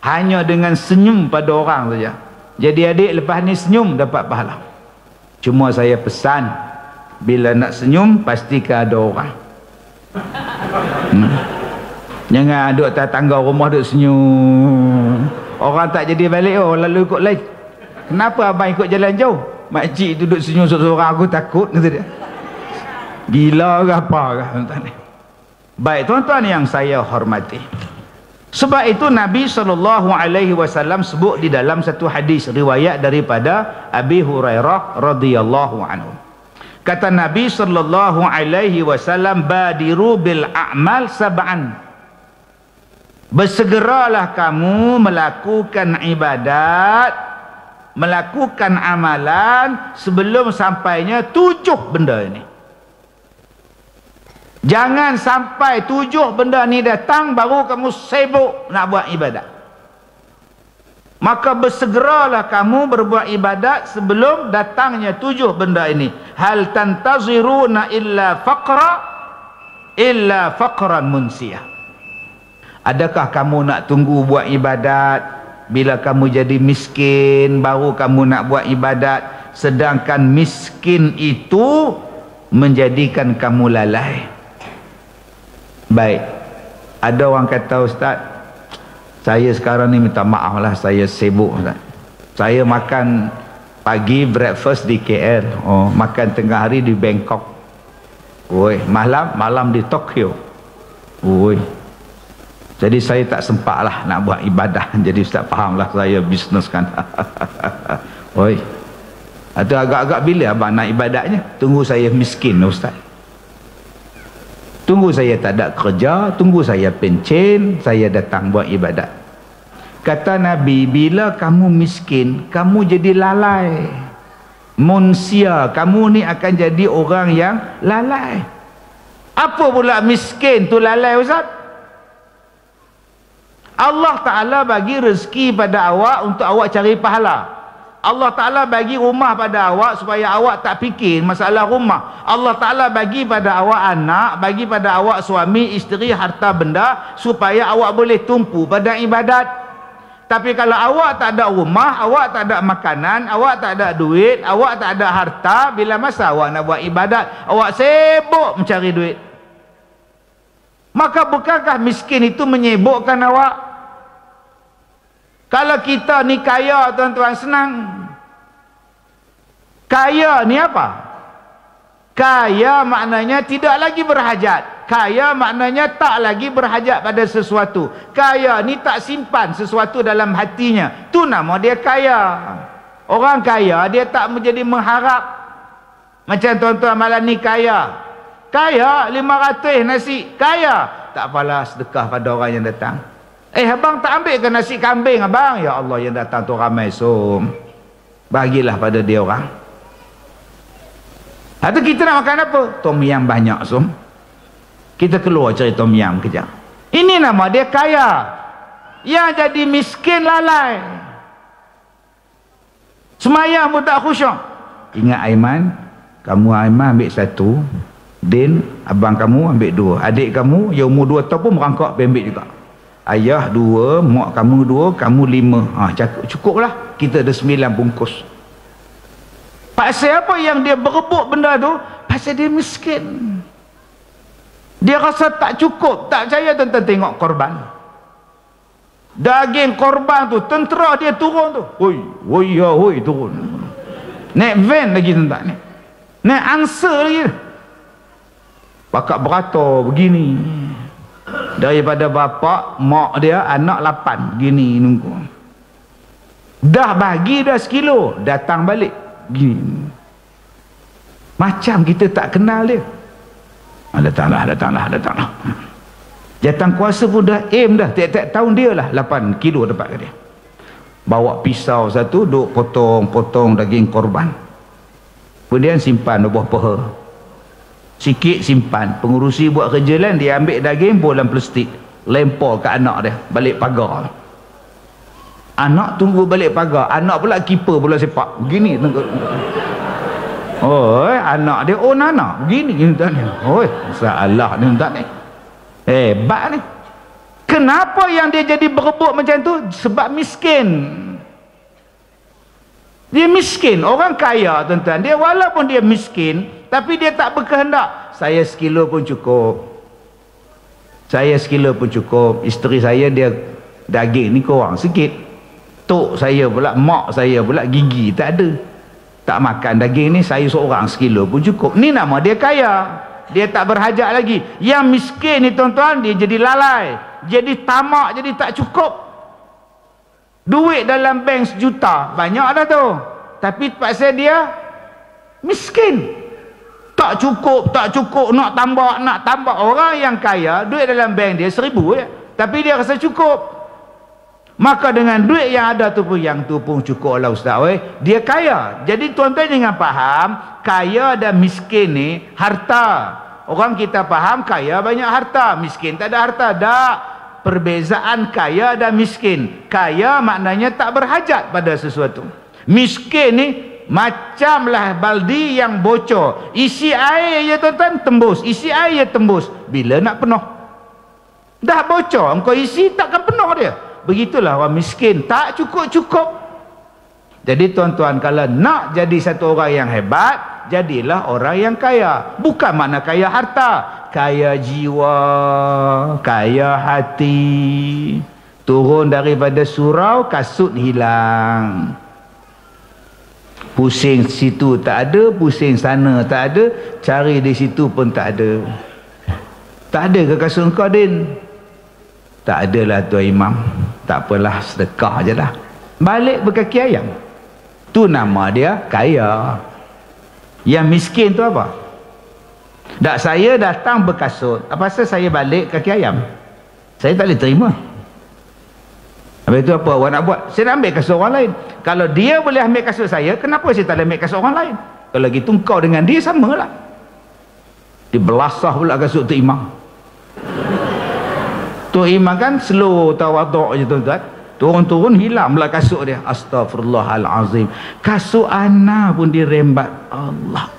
Hanya dengan senyum pada orang saja. Jadi adik lepas ni senyum dapat pahala. Cuma saya pesan, bila nak senyum pastikan ada orang. Jangan duduk atas tangga rumah duduk senyum. Orang tak jadi balik, oh lalu ikut lain. Kenapa abang ikut jalan jauh? Makcik duduk senyum seorang, aku takut, kata dia. Gila ke apa ke tuan-tuan ni? Baik tuan-tuan yang saya hormati. Sebab itu Nabi SAW sebut di dalam satu hadis riwayat daripada Abi Hurairah radhiyallahu anhu. Kata Nabi SAW, badiru bil a'mal sab'an. Bersegeralah kamu melakukan ibadat, melakukan amalan sebelum sampainya 7 benda ini. Jangan sampai 7 benda ni datang baru kamu sibuk nak buat ibadat. Maka bersegeralah kamu berbuat ibadat sebelum datangnya 7 benda ini. Hal tantaziruna illa faqran munsiyah. Adakah kamu nak tunggu buat ibadat bila kamu jadi miskin baru kamu nak buat ibadat, sedangkan miskin itu menjadikan kamu lalai? Baik, ada orang kata, Ustaz, saya sekarang ni minta maaf lah, saya sibuk Ustaz. Saya makan pagi breakfast di KL, makan tengah hari di Bangkok, malam di Tokyo. Jadi saya tak sempat lah nak buat ibadah. Jadi Ustaz faham lah, saya bisnes kan. Atau agak-agak bila abang nak ibadatnya? Tunggu saya miskin Ustaz. Tunggu saya tak ada kerja, tunggu saya pencen, saya datang buat ibadat. Kata Nabi, bila kamu miskin, kamu jadi lalai. Munsia, kamu ni akan jadi orang yang lalai. Apa pula miskin tu lalai Ustaz? Allah Ta'ala bagi rezeki pada awak untuk awak cari pahala. Allah Ta'ala bagi rumah pada awak supaya awak tak fikir masalah rumah. Allah Ta'ala bagi pada awak anak, bagi pada awak suami, isteri, harta benda supaya awak boleh tumpu pada ibadat. Tapi kalau awak tak ada rumah, awak tak ada makanan, awak tak ada duit, awak tak ada harta, bila masa awak nak buat ibadat? Awak sibuk mencari duit. Maka bukankah miskin itu menyibukkan awak? Kalau kita ni kaya, tuan-tuan, senang. Kaya ni apa? Kaya maknanya tidak lagi berhajat. Kaya maknanya tak lagi berhajat pada sesuatu. Kaya ni tak simpan sesuatu dalam hatinya. Tu nama dia kaya. Orang kaya dia tak menjadi mengharap. Macam tuan-tuan malam ni kaya. Kaya 500 nasi. Kaya. Tak apalah, sedekah pada orang yang datang. Abang tak ambil ke nasi kambing abang? Ya Allah, yang datang tu ramai, so bagilah pada dia orang. Atau kita nak makan apa? Tom yam banyak, so kita keluar cari tom yam kejap. Ini nama dia kaya. Yang jadi miskin lalai. Semayang pun tak khusyuk. Ingat Aiman, kamu Aiman ambil 1, Din, abang kamu ambil 2, adik kamu yang umur 2 tahun pun merangkak ambil juga. Ayah 2, mak kamu 2, kamu 5. Cukup lah. Kita ada 9 bungkus. Pasal apa yang dia berebut benda tu? Pasal dia miskin. Dia rasa tak cukup. Tak percaya tuan-tuan tengok korban. Daging korban tu, tentera dia turun tu. Hoi, turun. Naik van lagi tuan-tuan. Naik angsa lagi. Pakat beratur begini. Daripada bapa, mak dia, anak 8. Gini nunggu. Dah bagi dah 1 kilo, datang balik. Gini. Macam kita tak kenal dia. Datanglah. Jatang kuasa pun dah aim dah. Tiap-tiap tahun dia lah 8 kilo dapat ke dia. Bawa pisau 1, duk potong-potong daging korban. Kemudian simpan di bawah peha. Sikit simpan. Pengurusi buat kerja lain, dia ambil daging dalam plastik, lempar ke anak dia balik pagar. Anak tunggu balik pagar, anak pula keeper bola sepak begini. Anak dia anak begini tuan ni. Masalah ni tuan ni, hebat ni. Kenapa yang dia jadi berebut macam tu? Sebab miskin. Dia miskin. Orang kaya tuan-tuan, dia walaupun dia miskin, tapi dia tak berkehendak. Saya 1 kilo pun cukup. Saya 1 kilo pun cukup. Isteri saya dia daging ni kurang sikit. Tok saya pula, mak saya pula gigi tak ada. Tak makan daging ni, saya seorang 1 kilo pun cukup. Ni nama dia kaya. Dia tak berhajat lagi. Yang miskin ni tuan-tuan, dia jadi lalai. Jadi tamak, jadi tak cukup. Duit dalam bank 1 juta. Banyak dah tu. Tapi pasal dia miskin. Tak cukup, nak tambah. Orang yang kaya, duit dalam bank dia 1000 ya. Tapi dia rasa cukup. Maka dengan duit yang ada tu pun, yang tu pun cukup lah ustaz. Dia kaya. Jadi tuan-tuan jangan faham, kaya dan miskin ni harta. Orang kita faham kaya banyak harta, miskin tak ada harta. Tak. Perbezaan kaya dan miskin. Kaya maknanya tak berhajat pada sesuatu. Miskin ni macamlah baldi yang bocor, isi air je tuan-tuan, tembus, isi air je tembus. Bila nak penuh? Dah bocor, engkau isi takkan penuh dia. Begitulah orang miskin, tak cukup-cukup. Jadi tuan-tuan, kalau nak jadi satu orang yang hebat, jadilah orang yang kaya. Bukan makna kaya harta, kaya jiwa, kaya hati. Turun daripada surau, kasut hilang. Pusing situ tak ada, pusing sana tak ada, cari di situ pun tak ada. Tak ada ke kasut kau, Din? Tak adalah Tuan Imam. Tak apalah, sedekah je lah. Balik berkaki ayam. Tu nama dia kaya. Yang miskin tu apa? Tak, saya datang berkasut, apa pasal saya balik kaki ayam? Saya tak boleh terima. Habis itu apa awak nak buat? Saya nak ambil kasut orang lain. Kalau dia boleh ambil kasut saya, kenapa saya tak boleh ambil kasut orang lain? Kalau gitu kau dengan dia samalah. Dibelasah pula kasut tu Imam. Tu Imam kan slow tawaduk je tuan-tuan. turun-turun hilang pula kasut dia. Astaghfirullahalazim, kasut ana pun dirembat. Allah,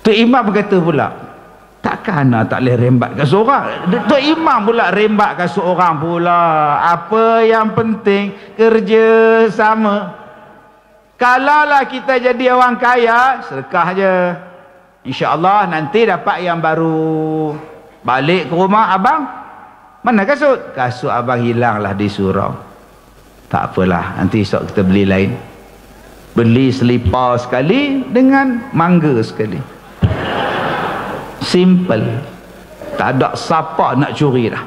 tu imam berkata pula, takkan ana tak boleh rembat kasut orang? Tu imam pula rembat kasut orang pula. Apa yang penting kerja sama. Kalaulah kita jadi orang kaya, sedekah je, insya-Allah nanti dapat yang baru. Balik ke rumah, abang, mana kasut? Kasut abang hilanglah di surau. Tak apalah, nanti esok kita beli lain. Beli selipar sekali dengan mangga sekali. Simple. Tak ada siapa nak curi dah.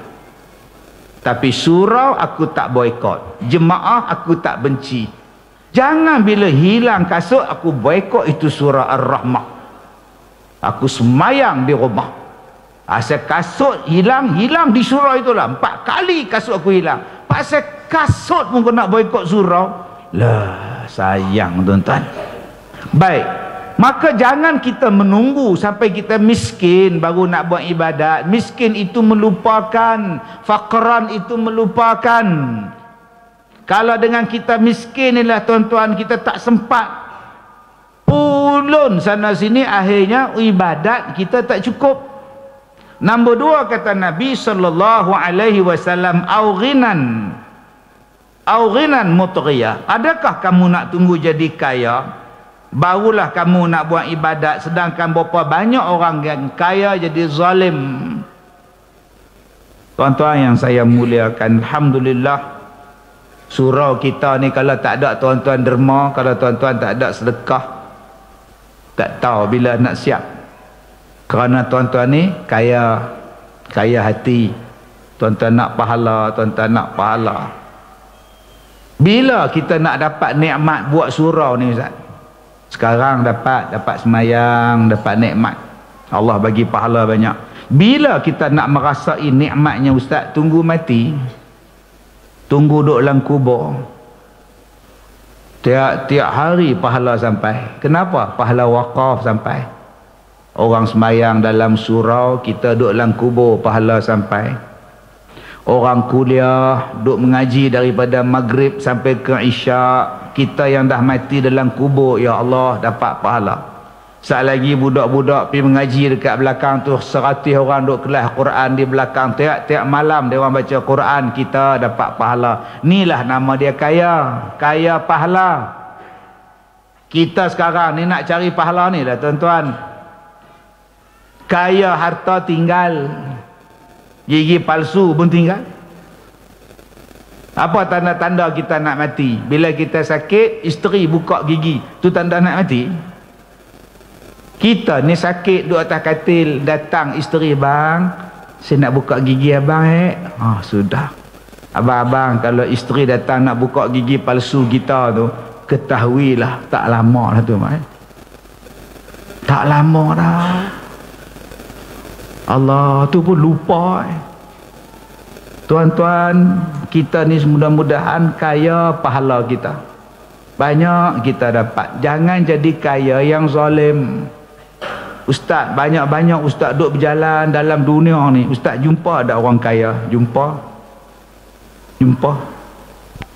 Tapi surau aku tak boikot, jemaah aku tak benci. Jangan bila hilang kasut aku boikot itu surah Ar-Rahmah. Aku semayang di rumah. Asal kasut hilang di surau itulah. 4 kali kasut aku hilang. Pasal kasut pun kau nak boikot surau. Lah, sayang tuan-tuan. Baik, maka jangan kita menunggu sampai kita miskin baru nak buat ibadat. Miskin itu melupakan, faqran itu melupakan. Kalau dengan kita miskin inilah tuan-tuan, kita tak sempat pulun sana sini, akhirnya ibadat kita tak cukup. Nombor 2 kata Nabi sallallahu alaihi wasallam, au ghinan mutriyah. Adakah kamu nak tunggu jadi kaya barulah kamu nak buat ibadat, sedangkan berapa banyak orang yang kaya jadi zalim. Tuan-tuan yang saya muliakan, alhamdulillah surau kita ni kalau tak ada tuan-tuan derma, kalau tuan-tuan tak ada sedekah, tak tahu bila nak siap. Kerana tuan-tuan ni kaya hati. Tuan-tuan nak pahala, tuan-tuan nak pahala. Bila kita nak dapat nikmat buat surau ni Ustaz? Sekarang dapat semayang, dapat nikmat, Allah bagi pahala banyak. Bila kita nak merasai nikmatnya Ustaz? Tunggu mati, tunggu duduk dalam kubur. Tiap hari pahala sampai. Kenapa? Pahala wakaf sampai. Orang semayang dalam surau, kita duduk dalam kubur, pahala sampai. Orang kuliah duduk mengaji daripada maghrib sampai ke isyak, kita yang dah mati dalam kubur, ya Allah, dapat pahala. Saat lagi budak-budak pergi mengaji dekat belakang tu, 100 orang duduk kelas Quran di belakang. Tiap malam dia orang baca Quran, kita dapat pahala. Inilah nama dia kaya pahala. Kita sekarang ni nak cari pahala ni dah tuan-tuan. Kaya harta tinggal, gigi palsu pun tinggal. Apa tanda-tanda kita nak mati? Bila kita sakit, isteri buka gigi, tu tanda nak mati. Kita ni sakit duduk atas katil, datang isteri, bang, saya nak buka gigi abang. Sudah. Abang-abang, kalau isteri datang nak buka gigi palsu kita tu, ketahuilah tak lama dah tu, tak lama dah. Allah tu pun lupa. Tuan-tuan, kita ni mudah-mudahan kaya pahala kita, banyak kita dapat. Jangan jadi kaya yang zalim. Ustaz, banyak-banyak ustaz duduk berjalan dalam dunia ni, ustaz jumpa ada orang kaya? Jumpa.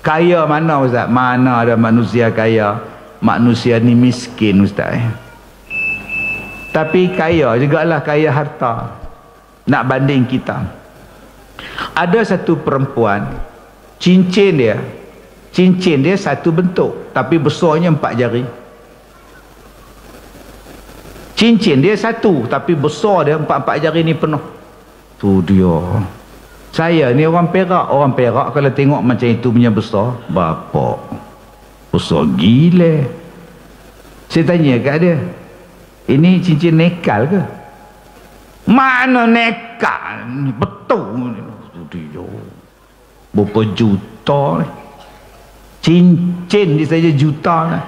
Kaya mana ustaz? Mana ada manusia kaya? Manusia ni miskin ustaz. Tapi kaya jugalah, kaya harta. Nak banding kita, ada satu perempuan, cincin dia satu bentuk tapi besarnya 4 jari. Cincin dia satu tapi besar dia 4 jari ni penuh. Tu dia. Saya ni orang Perak kalau tengok macam itu punya besar, bapak, besar gila. Saya tanya kat dia, ini cincin nekal ke? Mana nekal? Betul. Dia berapa juta. Cincin dia saja juta lah.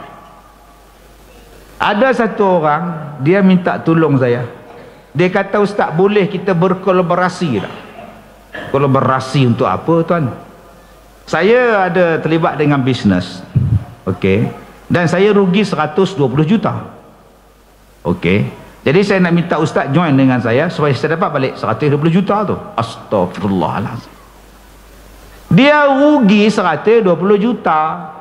Ada satu orang, dia minta tolong saya. Dia kata, ustaz, boleh kita berkolaborasi tak? Kolaborasi untuk apa tuan? Saya ada terlibat dengan bisnes, okey, dan saya rugi 120 juta. Okey, jadi saya nak minta ustaz join dengan saya supaya saya dapat balik 120 juta tu. Astagfirullahaladzim. Dia rugi 120 juta.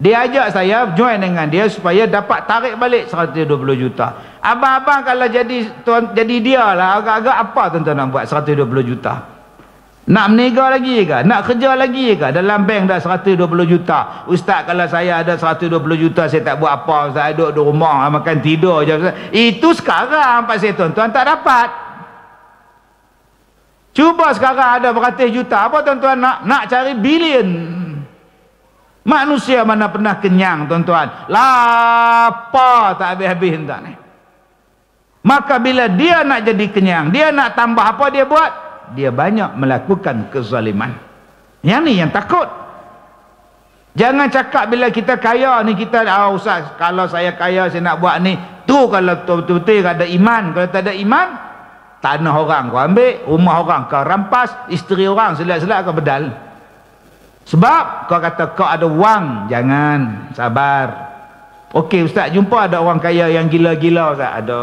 Dia ajak saya join dengan dia supaya dapat tarik balik 120 juta. Abang-abang kalau jadi dia lah, agak-agak apa tuan-tuan nak buat 120 juta? Nak meniaga lagi ke? Nak kerja lagi ke? Dalam bank dah 120 juta. Ustaz, kalau saya ada 120 juta, saya tak buat apa. Saya duduk di rumah, makan tidur je. Itu sekarang pasal tuan-tuan tak dapat. Cuba sekarang ada beratus juta. Apa tuan-tuan nak? Nak cari bilion. Manusia mana pernah kenyang tuan-tuan? Lapar tak habis-habis entah ni. Maka bila dia nak jadi kenyang, dia nak tambah apa dia buat? Dia banyak melakukan kezaliman. Yang ni yang takut. Jangan cakap bila kita kaya ni, kita Ustaz, kalau saya kaya saya nak buat ni. Tu kalau betul-betul ada iman. Kalau tak ada iman, tanah orang kau ambil, rumah orang kau rampas, isteri orang selat-selat kau bedal. Sebab kau kata kau ada wang. Jangan, sabar. Okey Ustaz, jumpa ada orang kaya yang gila-gila Ustaz? Ada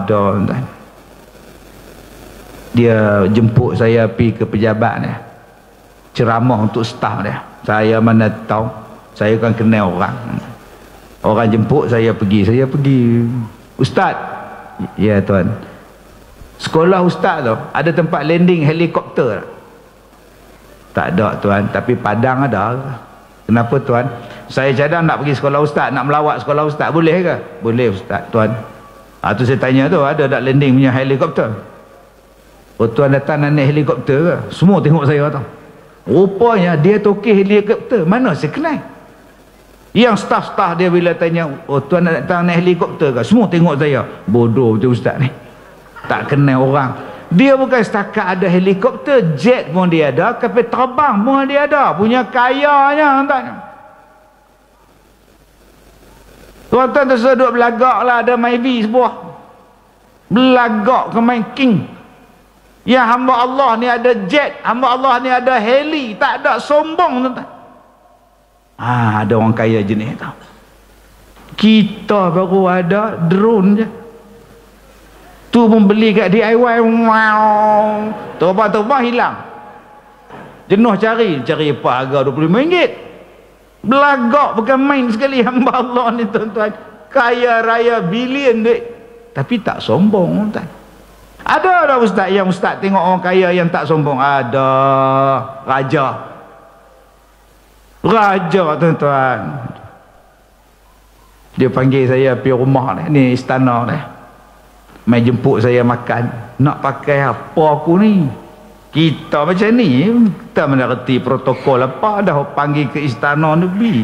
tuan. Dia jemput saya pergi ke pejabat dia, ceramah untuk staf dia. Saya mana tahu, saya kan kenal orang jemput saya pergi. Ustaz, ya tuan, sekolah Ustaz tu ada tempat landing helikopter? Tak ada tuan, tapi Padang ada. Kenapa tuan? Saya cadang nak pergi sekolah Ustaz, nak melawat sekolah Ustaz, boleh ke? Boleh Ustaz tuan. Tu saya tanya tu, ada tak landing punya helikopter? Oh tuan datang nak naik helikopter ke? Semua tengok saya tu. Rupanya dia tokeh helikopter. Mana saya kenal? Yang staf-staf dia bila tanya, oh tuan nak datang naik helikopter ke? Semua tengok saya. Bodoh betul Ustaz ni, tak kenal orang. Dia bukan setakat ada helikopter, jet pun dia ada, kapal terbang pun dia ada. Punya kayanya tuan. Tuan-tuan tersuduk belagak lah, ada Myvi sebuah. Belagak ke main king. Ya hamba Allah ni ada jet, hamba Allah ni ada heli, tak ada sombong tuan-tuan. Ada orang kaya jenis tu. Kita baru ada drone je. Tu pun beli kat DIY, wow. Terbang-terbang hilang. Jenuh cari apa harga RM25. Belagak bukan main sekali hamba Allah ni tuan-tuan. Kaya raya bilion duit, tapi tak sombong tuan. Ada ustaz yang ustaz tengok orang kaya yang tak sombong? Ada. Raja tuan-tuan. Dia panggil saya pergi rumah ni istana ni. Mai jemput saya makan. Nak pakai apa aku ni? Kita macam ni, kita mana reti protokol apa dah panggil ke istana Nabi.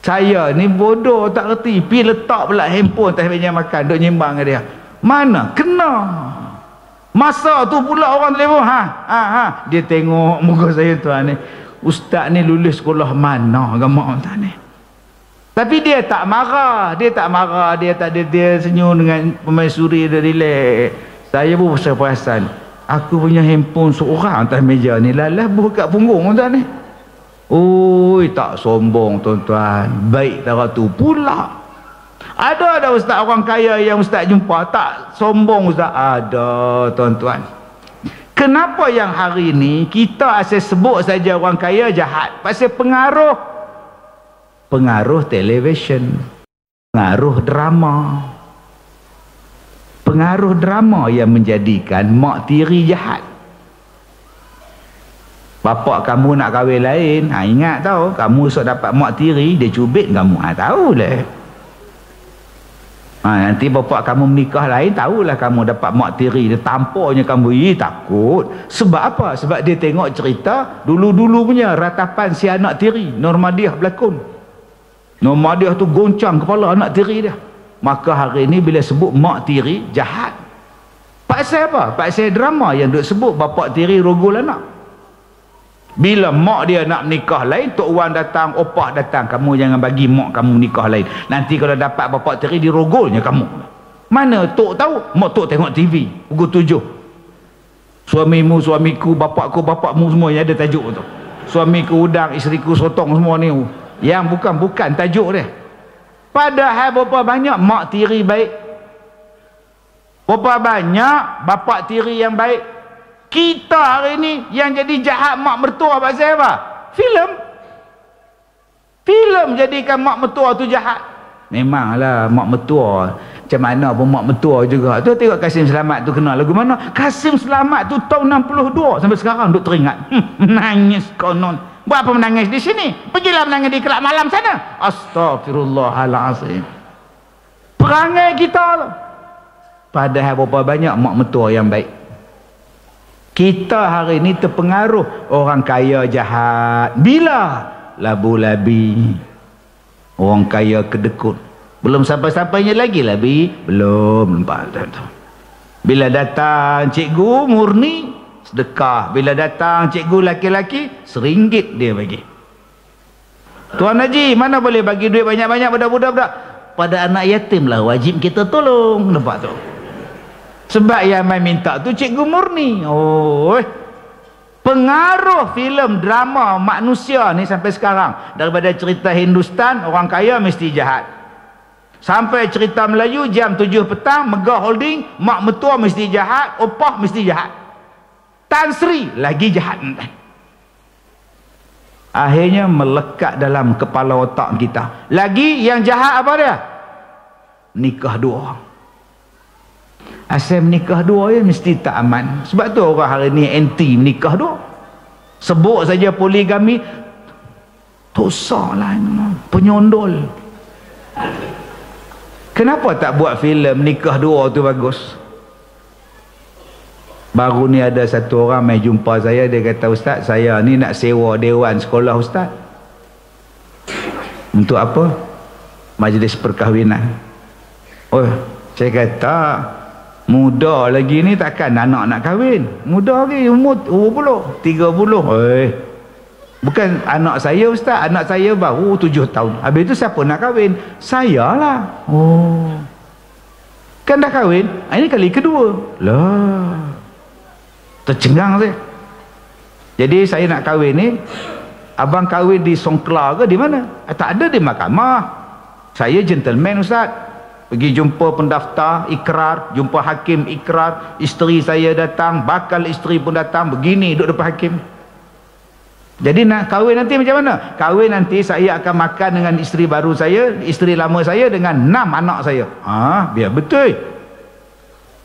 Saya ni bodoh tak reti. Pergi letak pula handphone atas meja makan, duk nyimbang dia. Mana kena. Masa tu pula orang telefon, dia tengok muka saya tuan ni. Ustaz ni lulus sekolah mana agama tuan ni? Tapi dia tak marah, dia senyum dengan pemaisuri, dia relax. Saya pun perasan, aku punya handphone seorang atas meja ni lalah buka punggung tuan ni. Oi, tak sombong tuan-tuan. Baik tara tu pula. Ada ustaz orang kaya yang ustaz jumpa tak sombong ustaz? Ada tuan-tuan. Kenapa yang hari ni kita asyik sebut saja orang kaya jahat? Pasal pengaruh televisyen, pengaruh drama yang menjadikan mak tiri jahat. Bapak kamu nak kahwin lain, ingat tahu, kamu esok dapat mak tiri, dia cubit kamu, tahu lah. Nanti bapak kamu menikah lain, tahulah kamu dapat mak tiri, dia tampaknya kamu takut. Sebab apa? Sebab dia tengok cerita dulu-dulu punya ratapan si anak tiri, Normadiah berlakon. Normadiah tu goncang kepala anak tiri dia. Maka hari ni bila sebut mak tiri jahat, pasal apa? Pasal drama yang duk sebut bapak tiri rogol anak. Bila mak dia nak menikah lain, Tok Wan datang, opah datang, kamu jangan bagi mak kamu nikah lain. Nanti kalau dapat bapak tiri, dirogolnya kamu. Mana Tok tahu? Mak Tok tengok TV pukul 7. Suamimu, suamiku, bapakmu semua yang ada tajuk tu. Suamiku udang, isteriku sotong, semua ni. Yang bukan tajuk dia. Padahal berapa banyak mak tiri baik, berapa banyak bapak tiri yang baik. Kita hari ni yang jadi jahat mak mertua pasal apa? Filem. Filem jadikan mak mertua tu jahat. Memanglah mak mertua, macam mana pun mak mertua juga. Tu tengok Kasim Selamat tu kenal lagu mana? Kasim Selamat tu tahun 62 sampai sekarang duk teringat. Nangis konon. Buat apa menangis di sini? Pergilah menangis di kelab malam sana. Astaghfirullahalazim. Perangai kita lah. Padahal berapa banyak mak mertua yang baik. Kita hari ni terpengaruh orang kaya jahat. Bila? Labu-labi. Orang kaya kedekut. Belum sampai-sampainya lagi labi. Belum. Bila datang cikgu murni, sedekah. Bila datang cikgu laki-laki, RM1 dia bagi. Tuan Haji, mana boleh bagi duit banyak-banyak pada budak-budak? Pada anak yatim lah wajib kita tolong. Nampak tu? Sebab yang main minta tu cikgu murni. Oh, pengaruh filem drama manusia ni sampai sekarang. Daripada cerita Hindustan, orang kaya mesti jahat. Sampai cerita Melayu, jam 7 petang, Megah Holding, mak mertua mesti jahat, opah mesti jahat. Tan Sri lagi jahat. Akhirnya melekat dalam kepala otak kita. Lagi yang jahat apa dia? Nikah dua. Asal menikah dua ya mesti tak aman. Sebab tu orang hari ni anti menikah dua. Sebut saja poligami, dosa lah, penyondol. Kenapa tak buat filem menikah dua tu bagus? Baru ni ada satu orang mai jumpa saya, dia kata, Ustaz, saya ni nak sewa dewan sekolah Ustaz. Untuk apa? Majlis perkahwinan. Oh, saya kata, muda lagi ni takkan anak nak kahwin. Muda lagi, umur 20, 30. Bukan anak saya Ustaz, anak saya baru 7 tahun. Habis tu siapa nak kahwin? Saya lah. Oh, kan dah kahwin? Ini kali kedua lah. Tercengang saya. Jadi saya nak kahwin ni, abang kahwin di Songkla ke di mana? Tak ada, di mahkamah. Saya gentleman Ustaz. Pergi jumpa pendaftar, ikrar, jumpa hakim, ikrar, isteri saya datang, bakal isteri pun datang, begini duduk depan hakim. Jadi nak kahwin nanti macam mana? Kahwin nanti saya akan makan dengan isteri baru saya, isteri lama saya dengan 6 anak saya. Biar betul.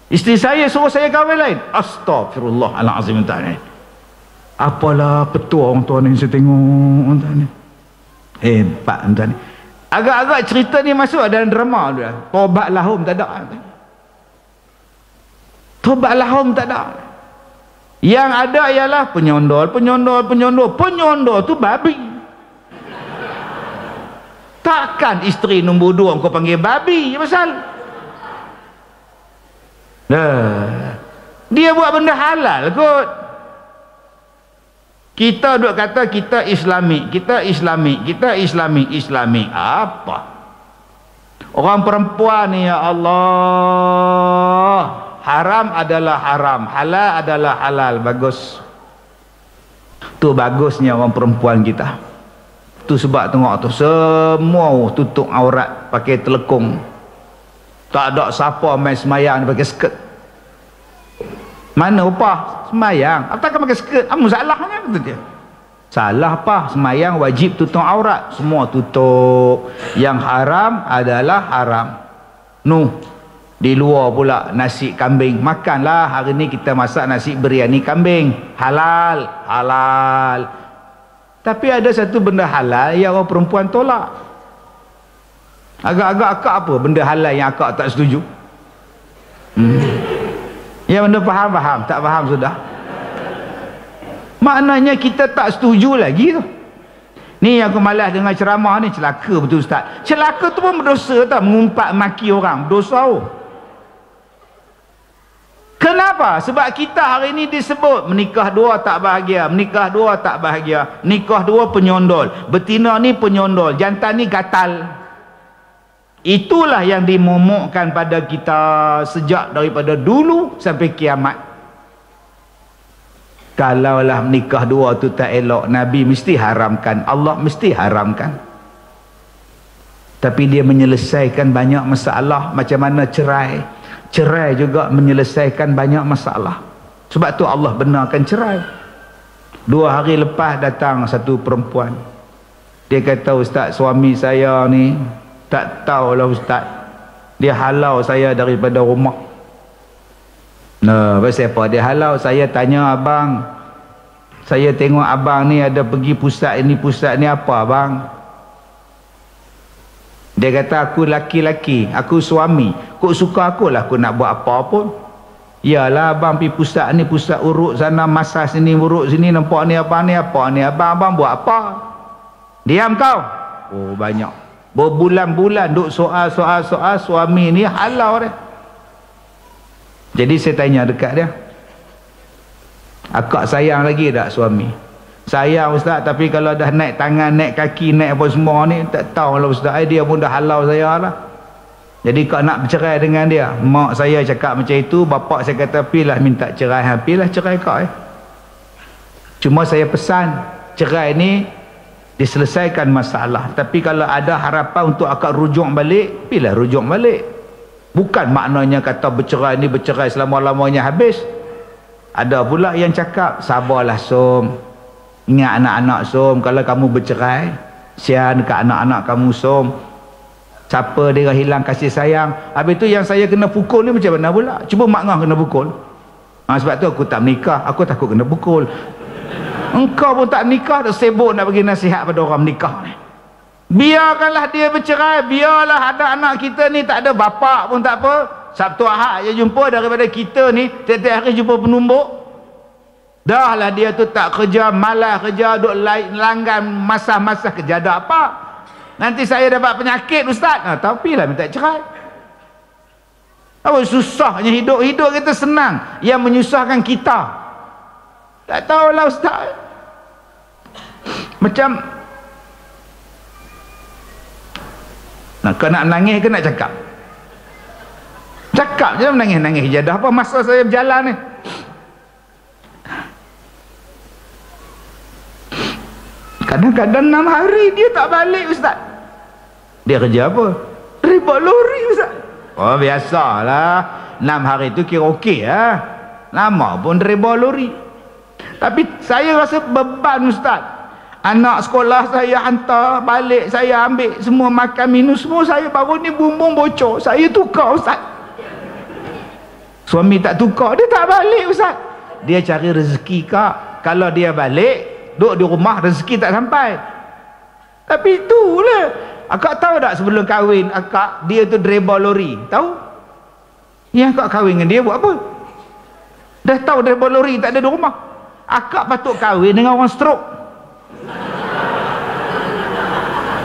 Isteri saya suruh saya kahwin lain. Astaghfirullahalazim. Apalah petua orang tua ni, saya tengok orang tua ni. Hebat orang tua ni. Agak-agak cerita ni masuk dalam drama tu. Tobat lahum tak ada. Tobat lahum tak ada. Yang ada ialah penyondol, penyondol, penyondol. Penyondol tu babi. Takkan isteri nombor 2 kau panggil babi? Apa pasal? Dia buat benda halal kot. Kita duk kata kita Islamik, kita Islamik, kita Islamik. Islamik apa? Orang perempuan ni, ya Allah, haram adalah haram, halal adalah halal. Bagus. Tu bagusnya orang perempuan kita. Tu sebab tengok tu, semua tutup aurat pakai telekung. Tak ada siapa main semayang pakai skirt. Mana upah semayang? Apakah pakai skirt? Apa masalahnya? Kata dia. Salah apa? Semayang wajib tutup aurat. Semua tutup. Yang haram adalah haram. Di luar pula nasi kambing. Makanlah hari ni kita masak nasi biryani kambing. Halal. Halal. Tapi ada satu benda halal yang orang perempuan tolak. Agak-agak akak apa benda halal yang akak tak setuju? Yang benda faham-faham, tak faham sudah. Maknanya kita tak setuju lagi tu. Ni aku malas dengan ceramah ni, celaka betul Ustaz. Celaka tu pun berdosa tak, mengumpat maki orang, berdosa. Kenapa? Sebab kita hari ni disebut menikah dua tak bahagia, menikah dua tak bahagia, nikah dua penyondol, betina ni penyondol, jantan ni gatal. Itulah yang dimomokkan pada kita sejak daripada dulu sampai kiamat. Kalaulah menikah dua tu tak elok, Nabi mesti haramkan, Allah mesti haramkan. Tapi dia menyelesaikan banyak masalah. Macam mana cerai? Cerai juga menyelesaikan banyak masalah. Sebab tu Allah benarkan cerai. 2 hari lepas datang satu perempuan. Dia kata, Ustaz, suami saya ni tak tahulah Ustaz, dia halau saya daripada rumah. Nah, pasal apa dia halau? Saya tanya abang, saya tengok abang ni ada pergi pusat ni apa abang? Dia kata, aku laki-laki, aku suami, kok suka akulah aku nak buat apa pun. Yalah abang pergi pusat ni, pusat urut sana, masas sini, urut sini, nampak ni apa ni abang buat apa? Diam kau. Oh banyak, berbulan-bulan duk soal suami ni halau dia. Jadi saya tanya dekat dia, akak sayang lagi tak suami? Sayang Ustaz, tapi kalau dah naik tangan, naik kaki, naik apa semua ni, tak tahulah Ustaz, dia pun dah halau saya lah. Jadi kau nak bercerai dengan dia? Mak saya cakap macam itu, bapak saya kata pilah minta cerai, pilah cerai kau. Cuma saya pesan, cerai ni diselesaikan masalah, tapi kalau ada harapan untuk akak rujuk balik, pilah rujuk balik. Bukan maknanya kata bercerai ni bercerai selama-lamanya habis. Ada pula yang cakap, sabarlah Som, ingat anak-anak Som, kalau kamu bercerai, sian dekat anak-anak kamu Som. Siapa dia hilang kasih sayang, habis tu yang saya kena pukul ni macam mana pula? Cuba mak ngah kena pukul. Sebab tu aku tak menikah, aku takut kena pukul. Engkau pun tak nikah, dah sibuk nak bagi nasihat pada orang menikah ni. Biarkanlah dia bercerai, biarlah ada anak kita ni tak ada bapak pun tak apa. Sabtu Ahad je jumpa, daripada kita ni tiap-tiap hari jumpa penumbuk. Dah lah dia tu tak kerja, malas kerja, duk langgan masah-masah kerja, ada apa? Nanti saya dapat penyakit Ustaz. Tapi lah minta cerai. Apa susahnya hidup kita senang, yang menyusahkan kita. Tak tahulah Ustaz. Macam kau nak nangis ke nak cakap? Cakap je, menangis-nangis je. Dah apa masa saya berjalan ni? Kadang-kadang 6 hari dia tak balik Ustaz. Dia kerja apa? Rebot lori Ustaz. Oh biasalah, 6 hari tu kira okey lah. Lama pun rebot lori. Tapi saya rasa beban Ustaz. Anak sekolah saya hantar balik, saya ambil semua makan minum semua, saya baru ni bumbung bocor, saya tukar Ustaz. Suami tak tukar, dia tak balik Ustaz. Dia cari rezeki kak. Kalau dia balik, duduk di rumah, rezeki tak sampai. Tapi itulah, akak tahu tak sebelum kahwin akak, dia tu driver lori, tahu? Yang akak kahwin dengan dia buat apa? Dah tahu driver lori tak ada di rumah. Akak patut kahwin dengan orang stroke,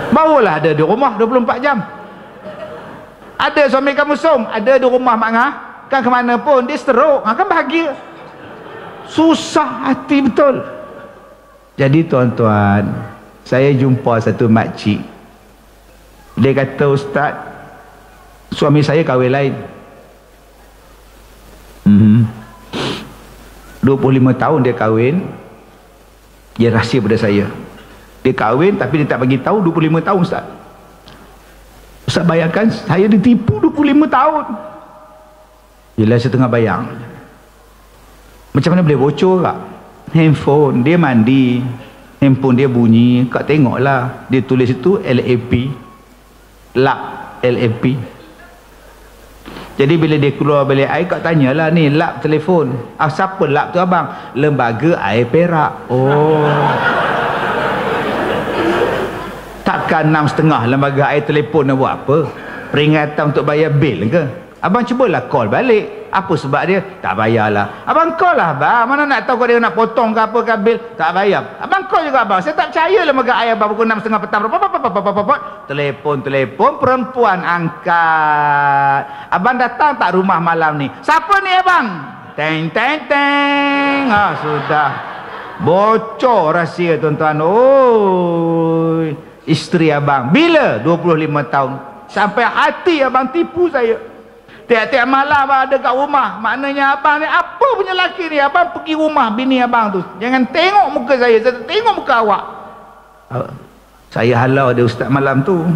barulah ada di rumah 24 jam. Ada suami kamu Som, ada di rumah mak ngah, kan ke mana pun dia stroke, kan bahagia. Susah hati betul. Jadi tuan-tuan, saya jumpa satu makcik. Dia kata, Ustaz, suami saya kahwin lain. 25 tahun dia kahwin. Dia rahsia pada saya. Dia kahwin tapi dia tak bagi tahu 25 tahun Ustaz. Ustaz bayangkan, saya ditipu 25 tahun. Yelah saya tengah bayang, macam mana boleh bocor kak? Handphone dia mandi, handphone dia bunyi, kak tengoklah, dia tulis itu LAP, lap LAP. Jadi bila dia keluar balik air, kak tanyalah, ni lap telefon. Siapa lap tu abang? Lembaga Air Perak. Oh, takkan 6,5 lembaga air telefon nak buat apa? Peringatan untuk bayar bil ke? Abang cubalah call balik. Apa sebab dia? Tak bayarlah. Abang call lah abang. Mana nak tahu kalau dia nak potong ke apa ke bil? Tak bayar. Abang call juga abang. Saya tak percaya lembaga air abang pukul 6.30 petang. Telefon perempuan angkat. Abang datang tak rumah malam ni? Siapa ni abang? Teng teng teng. Sudah bocor rahsia tuan-tuan. Oh, isteri abang. Bila? 25 tahun. Sampai hati abang tipu saya. Tiap-tiap malam abang ada kat rumah. Maknanya abang ni apa punya laki ni? Abang pergi rumah bini abang tu, jangan tengok muka saya tengok muka awak. Saya halau dia Ustaz malam tu.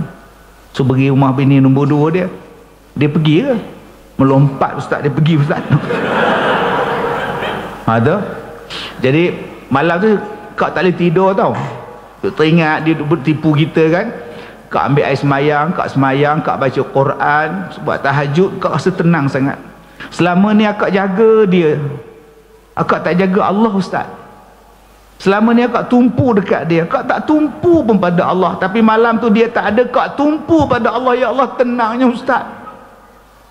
So pergi rumah bini nombor 2 dia. Dia pergi ke? Melompat Ustaz, dia pergi Ustaz. tu. Jadi malam tu kak tak boleh tidur tau. Duk teringat dia duk tipu kita kan. Kak ambil air semayang, kak baca Quran, buat tahajud, kak rasa tenang sangat. Selama ni akak jaga dia, akak tak jaga Allah ustaz. Selama ni akak tumpu dekat dia, akak tak tumpu pun pada Allah. Tapi malam tu dia tak ada, kak tumpu pada Allah. Ya Allah, tenangnya ustaz.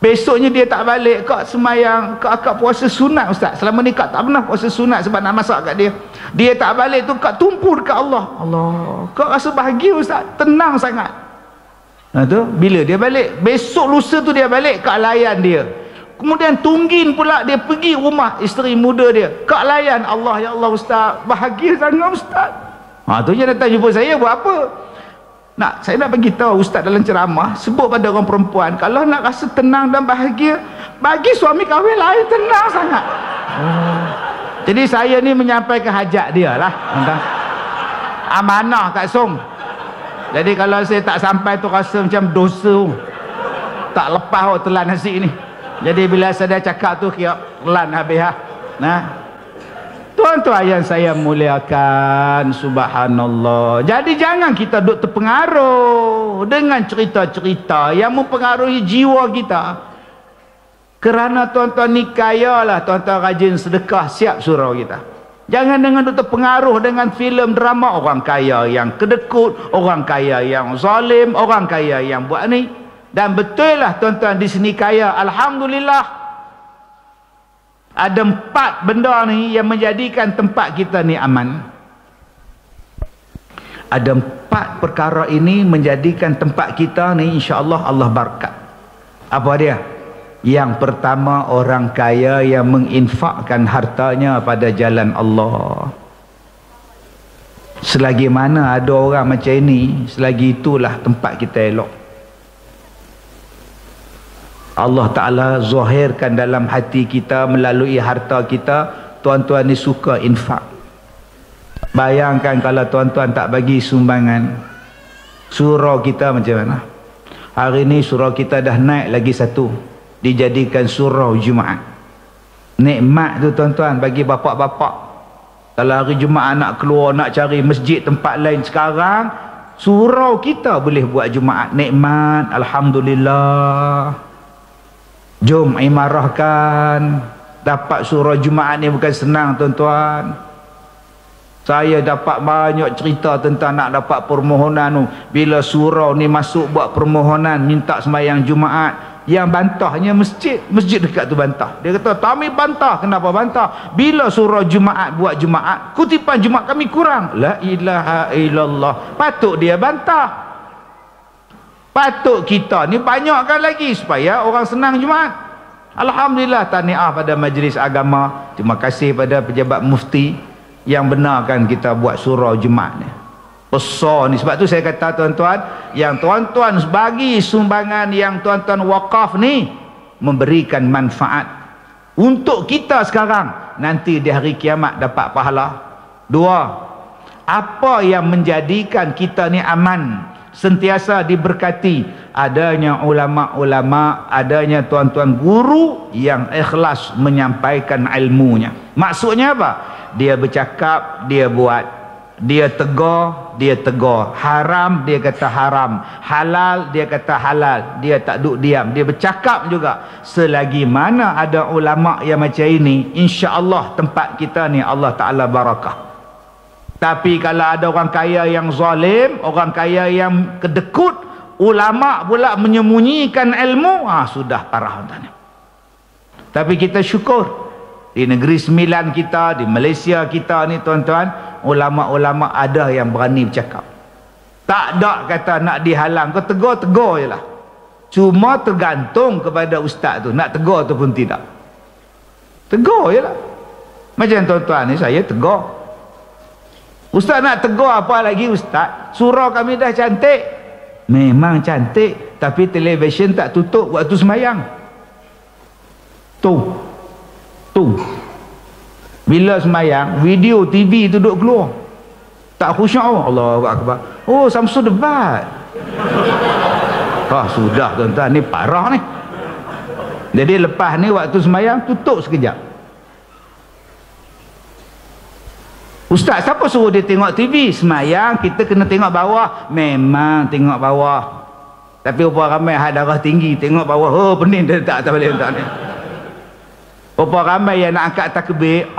Besoknya dia tak balik, kak semayang, akak puasa sunat ustaz. Selama ni kak tak pernah puasa sunat sebab nak masak kat dia. Dia tak balik tu, kak tumpu dekat Allah. Allah, kak rasa bahagia ustaz, tenang sangat. Nah tu, bila dia balik, besok lusa tu dia balik, kak layan dia. Kemudian tunggin pula dia pergi rumah isteri muda dia, kak layan. Allah, ya Allah ustaz, bahagia sangat ustaz. Tu je datang jumpa saya, buat apa? Saya nak bagi tahu ustaz dalam ceramah sebut pada orang perempuan, kalau nak rasa tenang dan bahagia, bagi suami kahwin lain, tenang sangat. Jadi saya ni menyampaikan hajat dia lah, amanah Kak Som. Jadi kalau saya tak sampai tu rasa macam dosa, tak lepas telan nasi ni. Jadi bila saya dah cakap tu kira telan habis lah. Tuan-tuan yang saya muliakan, subhanallah. Jadi jangan kita duk terpengaruh dengan cerita-cerita yang mempengaruhi jiwa kita. Kerana tuan-tuan ni kaya lah, tuan-tuan rajin sedekah, siap surau kita. Jangan dengan duk terpengaruh dengan filem drama orang kaya yang kedekut, orang kaya yang zalim, orang kaya yang buat ni. Dan betul lah tuan-tuan di sini kaya, alhamdulillah. Ada 4 benda ni yang menjadikan tempat kita ni aman. Ada 4 perkara ini menjadikan tempat kita ni insya-Allah Allah berkat. Apa dia? Yang pertama, orang kaya yang menginfakkan hartanya pada jalan Allah. Selagi mana ada orang macam ini, selagi itulah tempat kita elok. Allah Ta'ala zahirkan dalam hati kita melalui harta kita, tuan-tuan ni suka infak. Bayangkan kalau tuan-tuan tak bagi sumbangan, surau kita macam mana? Hari ni surau kita dah naik lagi satu, dijadikan surau Jumaat. Nikmat tu tuan-tuan bagi bapak-bapak. Kalau hari Jumaat nak keluar, nak cari masjid tempat lain, sekarang surau kita boleh buat Jumaat. Nikmat, alhamdulillah. Jom imarahkan. Dapat surau Jumaat ni bukan senang tuan-tuan. Saya dapat banyak cerita tentang nak dapat permohonan tu. Bila surau ni masuk buat permohonan minta sembahyang Jumaat, yang bantahnya masjid dekat tu bantah. Dia kata, kami bantah. Kenapa bantah? Bila surau Jumaat buat Jumaat, kutipan Jumaat kami kurang. La ilaha illallah. Patut dia bantah. Patut kita ni banyakkan lagi supaya orang senang Jumaat. Alhamdulillah, tahniah pada majlis agama. Terima kasih pada pejabat mufti yang benarkan kita buat surau Jumaat ni. Besar ni. Sebab tu saya kata tuan-tuan, yang tuan-tuan bagi sumbangan, yang tuan-tuan wakaf ni memberikan manfaat untuk kita sekarang, nanti di hari kiamat dapat pahala. 2, apa yang menjadikan kita ni aman, sentiasa diberkati? Adanya ulama-ulama, adanya tuan-tuan guru yang ikhlas menyampaikan ilmunya. Maksudnya apa? Dia bercakap, dia buat. Dia tegur, dia tegur. Haram, dia kata haram. Halal, dia kata halal. Dia tak duduk diam, dia bercakap juga. Selagi mana ada ulama yang macam ini, insya-Allah tempat kita ni Allah Ta'ala barakah. Tapi kalau ada orang kaya yang zalim, orang kaya yang kedekut, ulama pula menyembunyikan ilmu, sudah parah tuan. Tapi kita syukur di negeri sembilan kita, di Malaysia kita ni tuan-tuan, ulama-ulama ada yang berani bercakap. Tak ada kata nak dihalang, kau tegur je lah. Cuma tergantung kepada ustaz tu, nak tegur ataupun tidak. Tegur je lah. Macam tuan-tuan ni, saya tegur. Ustaz nak tegur apa lagi ustaz? Surau kami dah cantik. Memang cantik, tapi televisyen tak tutup waktu semayang. Tu bila semayang, video TV tu duduk keluar, tak khusyuk. Allahu Akbar. Oh, Samsung debat. Sudah tuan-tuan, ni parah ni. Jadi lepas ni waktu semayang tutup sekejap. Ustaz, siapa suruh dia tengok TV? Semayang kita kena tengok bawah. Memang tengok bawah. Tapi berapa ramai darah tinggi tengok bawah, oh pening dia tak boleh tak ni. Berapa ramai yang nak angkat takbir,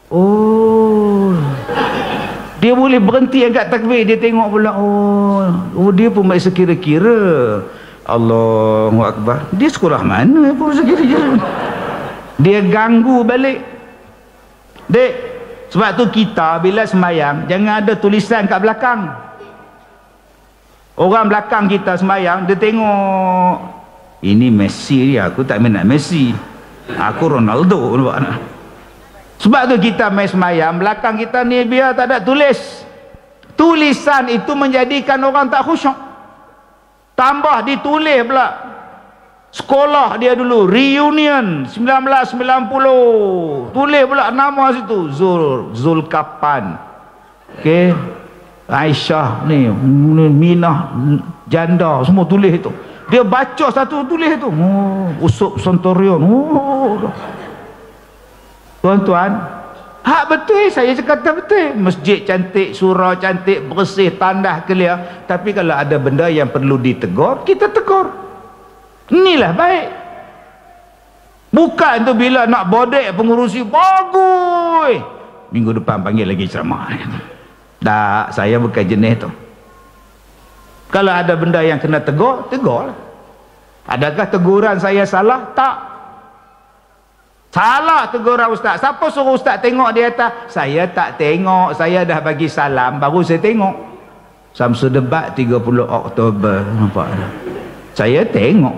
oh, dia boleh berhenti angkat takbir, dia tengok pula, oh dia pun masih kira-kira. Allahu Akbar. Dia sekolah mana pun kira-kira. Dia ganggu balik. Dek, sebab tu kita bila semayang jangan ada tulisan kat belakang. Orang belakang kita semayang, dia tengok, ini Messi dia, aku tak minat Messi, aku Ronaldo. Sebab tu kita main semayang, belakang kita ni biar tak ada tulis. Tulisan itu menjadikan orang tak khusyuk. Tambah ditulis pula. Sekolah dia dulu, reunion 1990. Tulis pula nama situ, Zulkapan. Okey. Aisyah ni, Minah janda, semua tulis itu. Dia baca satu tulis itu. Oh, Usop Sontorion. Oh. Tuan-tuan, hak betul, saya kata betul. Masjid cantik, surau cantik, bersih, tandah clear. Tapi kalau ada benda yang perlu ditegur, kita tegur. Inilah baik. Bukan tu bila nak bodek pengurusi, bagus, minggu depan panggil lagi ceramah. Tak, saya bukan jenis tu. Kalau ada benda yang kena tegur, tegur. Adakah teguran saya salah? Tak. Salah teguran ustaz. Siapa suruh ustaz tengok di atas? Saya tak tengok, saya dah bagi salam baru saya tengok. Samsu debat 30 Oktober, nampak? Saya tengok.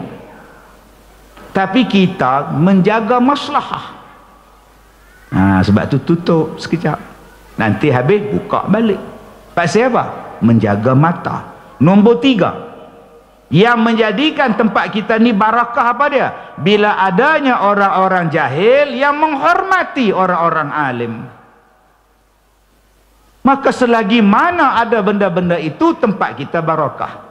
Tapi kita menjaga maslahah. Sebab tu tutup sekejap. Nanti habis buka balik. Pasal apa? Menjaga mata. Nombor 3, yang menjadikan tempat kita ni barakah apa dia? Bila adanya orang-orang jahil yang menghormati orang-orang alim. Maka selagi mana ada benda-benda itu, tempat kita barakah.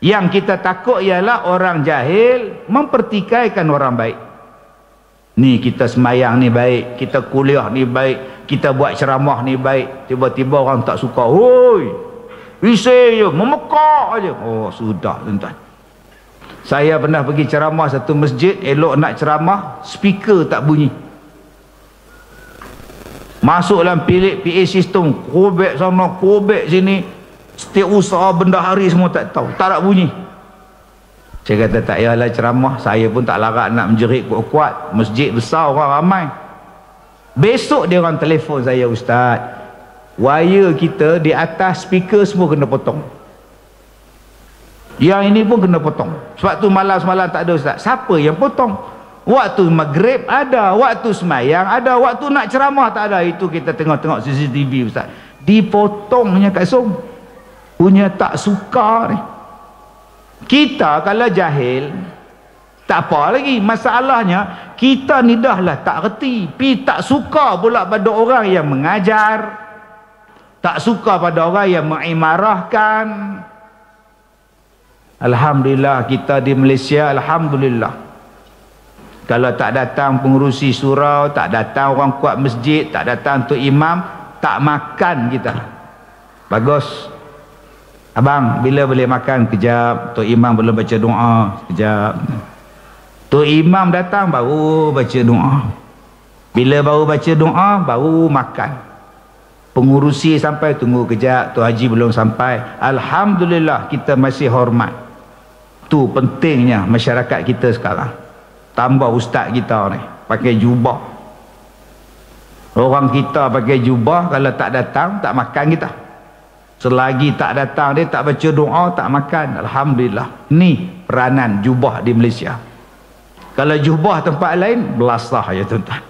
Yang kita takut ialah orang jahil mempertikaikan orang baik. Ni kita semayang ni baik, kita kuliah ni baik, kita buat ceramah ni baik, tiba-tiba orang tak suka, hoi, risai je, memekak je. Oh sudah tuan-tuan. Saya pernah pergi ceramah satu masjid, elok nak ceramah, speaker tak bunyi. Masuk dalam bilik PA system, kobek sana, kobek sini, setiap usaha benda hari semua tak tahu, tak nak bunyi. Saya kata tak payahlah ceramah, saya pun tak larat nak menjerit kuat-kuat, masjid besar orang ramai. Besok dia orang telefon saya, ustaz, wire kita di atas speaker semua kena potong, yang ini pun kena potong. Sebab tu malam-malam tak ada ustaz. Siapa yang potong? Waktu maghrib ada, waktu semayang ada, waktu nak ceramah tak ada. Itu kita tengok-tengok CCTV ustaz, dipotongnya kat som. Punya tak suka ni. Kita kalau jahil tak apa lagi, masalahnya kita ni dah lah tak reti, pi tak suka pula pada orang yang mengajar, tak suka pada orang yang mengimarahkan. Alhamdulillah kita di Malaysia, alhamdulillah, kalau tak datang pengurusi surau, tak datang orang kuat masjid, tak datang tok imam, tak makan kita. Bagus. Abang, bila boleh makan? Kejap. Tok imam belum baca doa, kejap. Tok imam datang baru baca doa. Bila baru baca doa, baru makan. Pengurusi sampai, tunggu kejap, Tok Haji belum sampai. Alhamdulillah kita masih hormat. Tu pentingnya masyarakat kita sekarang. Tambah ustaz kita ni pakai jubah. Orang kita pakai jubah, kalau tak datang tak makan kita. Selagi tak datang dia, tak baca doa, tak makan. Alhamdulillah. Ni peranan jubah di Malaysia. Kalau jubah tempat lain, belasah ya tuan-tuan.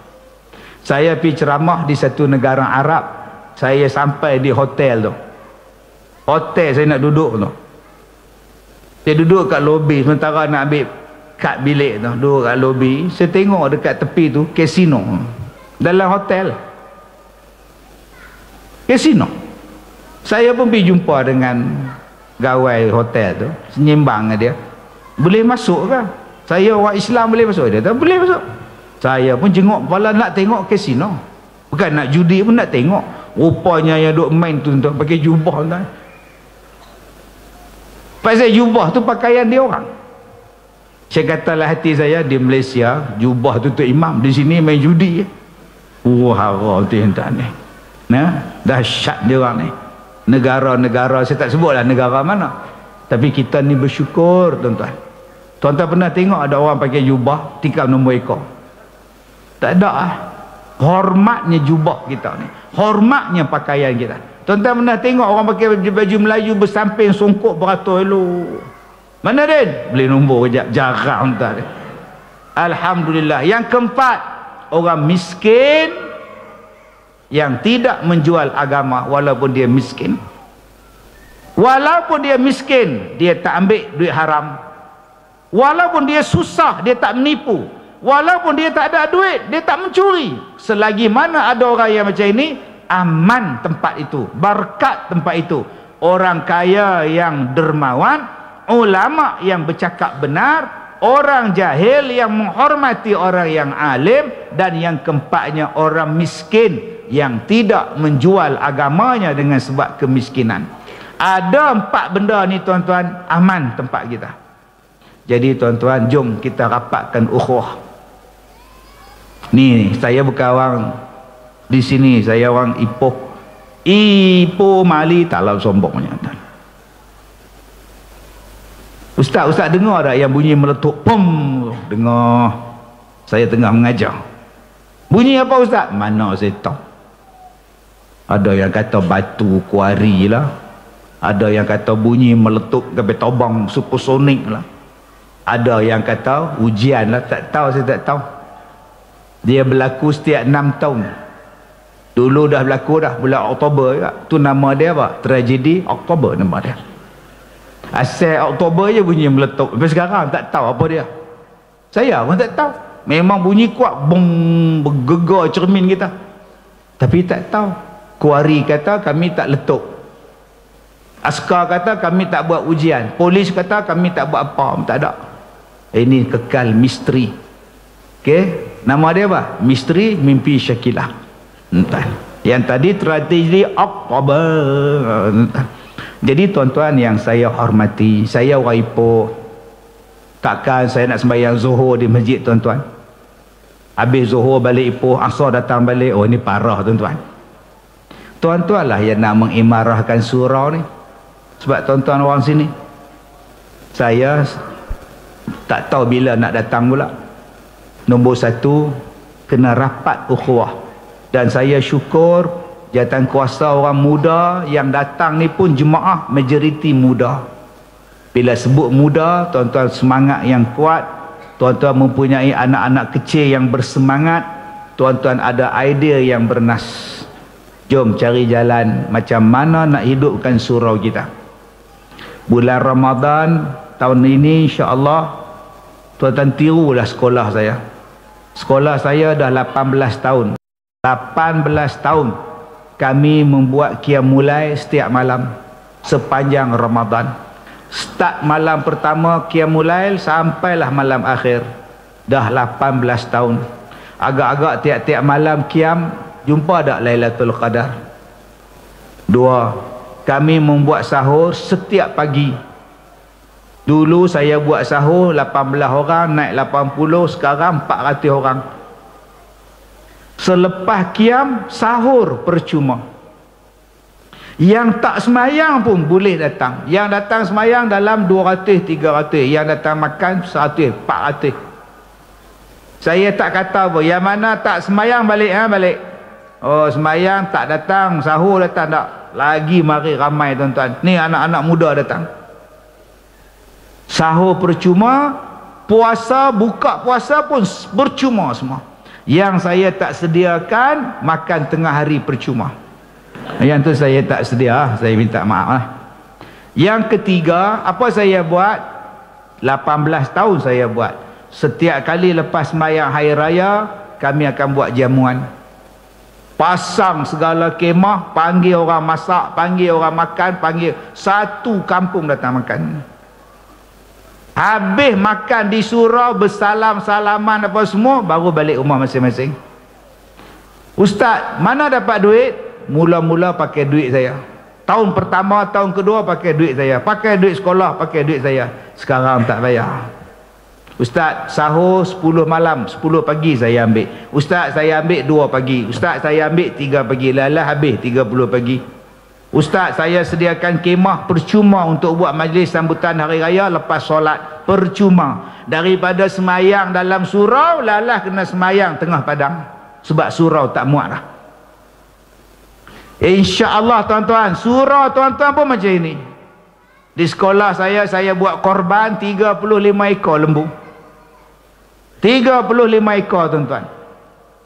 Saya pergi ceramah di satu negara Arab. Saya sampai di hotel tu. Hotel saya nak duduk tu. Saya duduk kat lobi, sementara nak ambil kad bilik tu, duduk kat lobi. Saya tengok dekat tepi tu kasino. Dalam hotel kasino. Saya pun pergi jumpa dengan gawai hotel tu, senimbang dengan dia. Boleh masuk ke? Saya orang Islam boleh masuk? Dia tak boleh masuk. Saya pun jenguk kepala nak tengok kasino. Bukan nak judi pun nak tengok. Rupanya yang duk main tu tuan pakai jubah tuan. Pasal jubah tu pakaian dia orang. Saya katalah hati saya, di Malaysia jubah tutup imam, di sini main judi. Haram tuan ni. Nah, dahsyat dia orang ni. Negara-negara, saya tak sebutlah negara mana, tapi kita ni bersyukur tuan-tuan. Tuan-tuan pernah tengok ada orang pakai jubah tikam nombor ekor? Tak ada ah. Hormatnya jubah kita ni, hormatnya pakaian kita. Tuan-tuan pernah tengok orang pakai baju Melayu bersamping songkok beratur elok? Mana Din? Beli nombor kejap, jarang tuan. Alhamdulillah. Yang keempat, orang miskin yang tidak menjual agama walaupun dia miskin. Walaupun dia miskin, dia tak ambil duit haram. Walaupun dia susah, dia tak menipu. Walaupun dia tak ada duit, dia tak mencuri. Selagi mana ada orang yang macam ini, aman tempat itu, berkat tempat itu. Orang kaya yang dermawan, ulama yang bercakap benar, orang jahil yang menghormati orang yang alim, dan yang keempatnya orang miskin yang tidak menjual agamanya dengan sebab kemiskinan. Ada 4 benda ni tuan-tuan, aman tempat kita. Jadi tuan-tuan, jom kita rapatkan ukhuwah. Ni saya bukan orang di sini, saya orang Ipoh. Ipoh Mali taklah sombongnya. Ustaz dengar tak yang bunyi meletup? Pum, dengar. Saya tengah mengajar. Bunyi apa Ustaz? Mana saya tahu. Ada yang kata batu kuari lah. Ada yang kata bunyi meletup sampai tobang supersonik lah. Ada yang kata ujian lah. Tak tahu, saya tak tahu. Dia berlaku setiap 6 tahun. Dulu dah berlaku dah bulan Oktober juga. Tu nama dia apa? Tragedi Oktober nama dia. Asal Oktober je bunyi meletup. Sampai sekarang tak tahu apa dia. Saya pun tak tahu. Memang bunyi kuat, bong, bergegar cermin kita. Tapi tak tahu. Kuari kata kami tak letup. Askar kata kami tak buat ujian. Polis kata kami tak buat apa. Tak ada. Ini kekal misteri. Okey, nama dia apa? Misteri mimpi Syakilah. Entah. Yang tadi strategi Oktober. Jadi tuan-tuan yang saya hormati, saya orang Ipoh. Takkan saya nak sembahyang Zuhur di masjid tuan-tuan. Habis Zuhur balik Ipoh, Asar datang balik. Oh, ini parah tuan-tuan. Tuan-tuan lah yang nak mengimarahkan surau ni. Sebab tuan-tuan orang sini, saya tak tahu bila nak datang pula. Nombor 1, kena rapat ukhuwah. Dan saya syukur jawatan kuasa orang muda yang datang ni pun jemaah majoriti muda. Bila sebut muda, tuan-tuan semangat yang kuat, tuan-tuan mempunyai anak-anak kecil yang bersemangat, tuan-tuan ada idea yang bernas. Jom cari jalan macam mana nak hidupkan surau kita. Bulan Ramadan tahun ini insya-Allah, tuan-tuan tirulah sekolah saya. Sekolah saya dah 18 tahun. 18 tahun kami membuat qiyamulail setiap malam sepanjang Ramadan. Start malam pertama qiyamulail sampailah malam akhir. Dah 18 tahun. Agak-agak tiap-tiap malam qiyam jumpa tak Lailatul Qadar? 2. Kami membuat sahur setiap pagi. Dulu saya buat sahur 18 orang, naik 80, sekarang 400 orang. Selepas qiyam, sahur percuma. Yang tak semayang pun boleh datang. Yang datang semayang dalam 200, 300. Yang datang makan 100, 400. Saya tak kata apa. Yang mana tak semayang balik, balik. Oh, semayang tak datang, sahur datang tak. Lagi mari ramai tuan-tuan. Ni anak-anak muda datang. Sahur percuma, puasa, buka puasa pun percuma semua. Yang saya tak sediakan, makan tengah hari percuma. Yang tu saya tak sedia, saya minta maaf lah. Yang ketiga, apa saya buat? 18 tahun saya buat. Setiap kali lepas sembahyang hari raya, kami akan buat jamuan. Pasang segala kemah, panggil orang masak, panggil orang makan, panggil satu kampung datang makan. Habis makan di surau, bersalam-salaman apa semua, baru balik rumah masing-masing. Ustaz, mana dapat duit? Mula-mula pakai duit saya. Tahun pertama, tahun kedua pakai duit saya. Pakai duit sekolah, pakai duit saya. Sekarang tak bayar. Ustaz, sahur 10 malam, 10 pagi saya ambil. Ustaz, saya ambil 2 pagi. Ustaz, saya ambil 3 pagi. Lalah habis 30 pagi. Ustaz, saya sediakan kemah percuma untuk buat majlis sambutan hari raya lepas solat. Percuma. Daripada semayang dalam surau, lalah kena semayang tengah padang. Sebab surau tak muat dah. InsyaAllah tuan-tuan, surau tuan-tuan pun macam ini. Di sekolah saya buat korban 35 ekor lembu. 35 ekor tuan-tuan.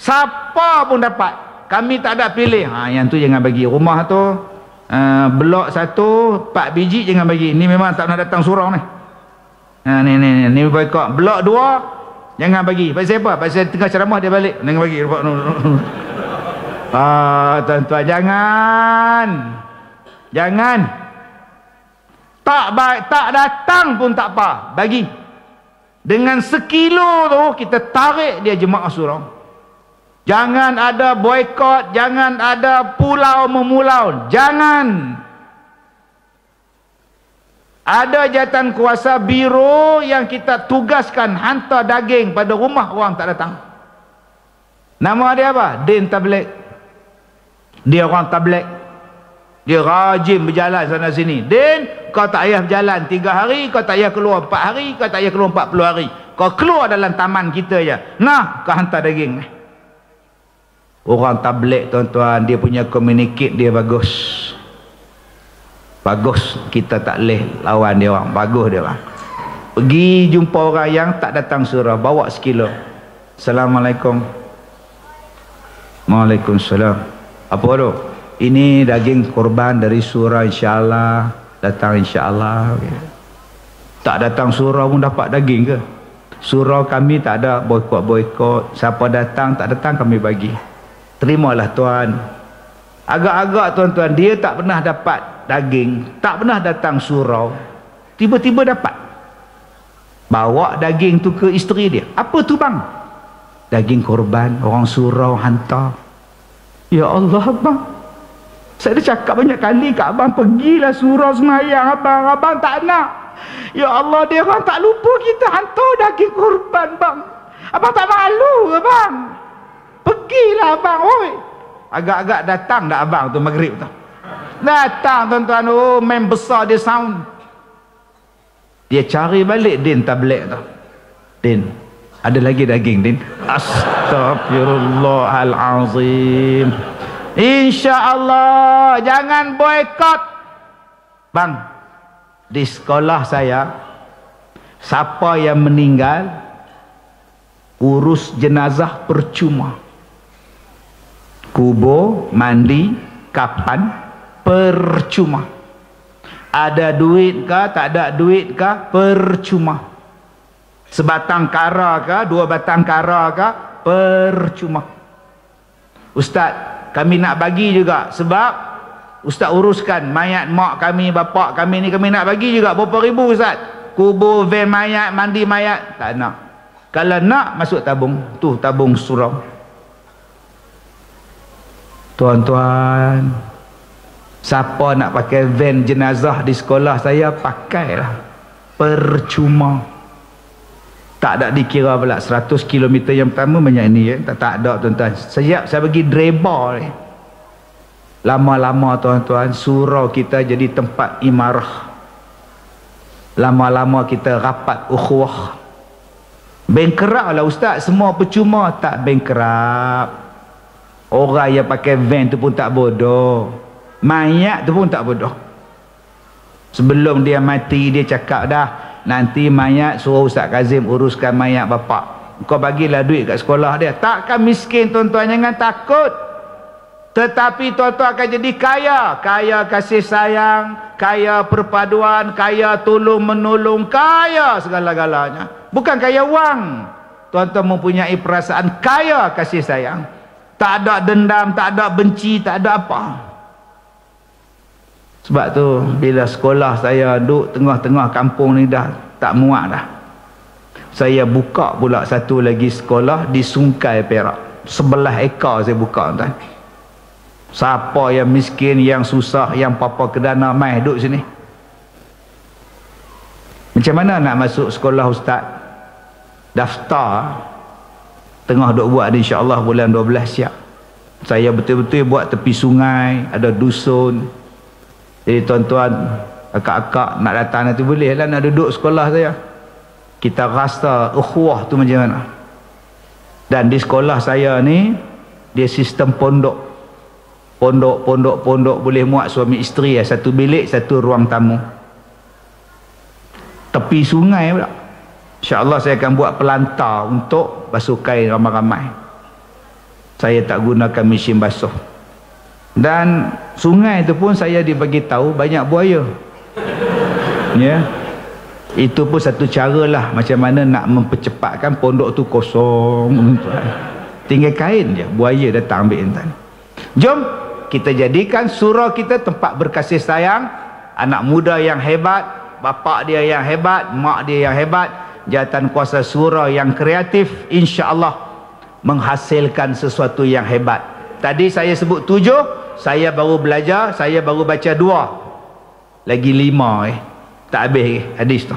Siapa pun dapat. Kami tak ada pilih. Yang tu jangan bagi. Rumah tu blok 1 4 biji jangan bagi. Ni memang tak pernah datang surau ni. Ni boykot. Blok 2 jangan bagi. Pasal apa? Pasal tengah ceramah dia balik. Jangan bagi. Tuan-tuan, jangan tak datang pun tak apa, bagi. Dengan sekilo tu kita tarik dia jemaah surau. Jangan ada boykot, jangan ada pulau memulau, jangan. Ada jawatan kuasa biro yang kita tugaskan hantar daging pada rumah orang tak datang. Nama dia apa? Din Tabligh. Dia orang tabligh. Dia rajin berjalan sana sini. Din, kau tak payah berjalan 3 hari, kau tak payah keluar 4 hari, kau tak payah keluar 40 hari. Kau keluar dalam taman kita je. Nah, kau hantar daging. Orang tabligh tuan-tuan, dia punya communicate dia bagus. Bagus. Kita tak boleh lawan dia orang. Bagus dia orang. Pergi jumpa orang yang tak datang surau, bawa sekilo. Assalamualaikum. Waalaikumsalam. Apa tu? Ini daging korban dari surau, insyaAllah. Datang insyaAllah. Okay. Tak datang surau pun dapat daging ke? Surau kami tak ada boykot-boykot. Siapa datang tak datang kami bagi. Terimalah tuan. Agak-agak tuan-tuan, dia tak pernah dapat daging, tak pernah datang surau, tiba-tiba dapat. Bawa daging tu ke isteri dia. Apa tu bang? Daging korban, orang surau hantar. Ya Allah abang, saya dah cakap banyak kali kat abang, pergilah surau semayang abang. Abang tak nak. Ya Allah, dia orang tak lupa kita hantar daging korban bang. Abang tak malu ke bang? Pergilah abang. Oi, agak-agak datang dah abang tu maghrib tu. Datang tuan-tuan. Oh, main besar dia sound. Dia cari balik Din Tabligh tu. Din, ada lagi daging Din? Astagfirullahalazim. InsyaAllah. Jangan boykot bang. Di sekolah saya, siapa yang meninggal, urus jenazah percuma. Kubur, mandi, kapan, percuma. Ada duit kah, tak ada duit kah, percuma. Sebatang kara kah, 2 batang kara kah, percuma. Ustaz, kami nak bagi juga, sebab Ustaz uruskan mayat mak kami, bapak kami ni, kami nak bagi juga berapa ribu Ustaz. Kubur, van mayat, mandi mayat. Tak nak. Kalau nak, masuk tabung. Tu tabung surau. Tuan-tuan, siapa nak pakai van jenazah di sekolah saya, pakailah. Percuma. Tak ada dikira pula 100 km yang pertama banyak ni. Tak ada tuan-tuan. Saya bagi driver ni. Lama-lama tuan-tuan, surau kita jadi tempat imarah. Lama-lama kita rapat ukhuwah. Bengkerap lah Ustaz, semua percuma. Tak bengkerap. Orang yang pakai van tu pun tak bodoh. Mayat tu pun tak bodoh. Sebelum dia mati, dia cakap dah, nanti mayat suruh Ustaz Kazim uruskan mayat bapak. Kau bagilah duit kat sekolah dia. Takkan miskin tuan-tuan, jangan takut. Tetapi tuan-tuan akan jadi kaya. Kaya kasih sayang, kaya perpaduan, kaya tolong menolong, kaya segala-galanya. Bukan kaya wang. Tuan-tuan mempunyai perasaan kaya kasih sayang. Tak ada dendam, tak ada benci, tak ada apa. Sebab tu bila sekolah saya duduk tengah-tengah kampung ni dah tak muat dah. Saya buka pula satu lagi sekolah di Sungai Perak. 11 ekar saya buka tuan. Siapa yang miskin, yang susah, yang papa kedana, mai duduk sini. Macam mana nak masuk sekolah ustaz? Daftar tengah duk buat ni, insya-Allah bulan 12 siap. Saya betul-betul buat tepi sungai, ada dusun. Jadi tuan-tuan, akak-akak nak datang nanti boleh lah nak duduk sekolah saya. Kita rasa ukhuwah tu macam mana. Dan di sekolah saya ni dia sistem pondok. Pondok boleh muat suami isteri, satu bilik, satu ruang tamu. Tepi sungai pula. InsyaAllah saya akan buat pelantar untuk basuh kain ramai-ramai. Saya tak gunakan mesin basuh. Dan sungai tu pun saya dibagi tahu banyak buaya. Ya. Itu pun satu cara lah macam mana nak mempercepatkan pondok tu kosong. Tinggal kain je, buaya datang ambil intan. Jom kita jadikan surau kita tempat berkasih sayang. Anak muda yang hebat, bapa dia yang hebat, mak dia yang hebat, jawatan kuasa surau yang kreatif, insya-Allah menghasilkan sesuatu yang hebat. Tadi saya sebut 7, saya baru belajar, saya baru baca 2. Lagi 5 tak habis hadis tu.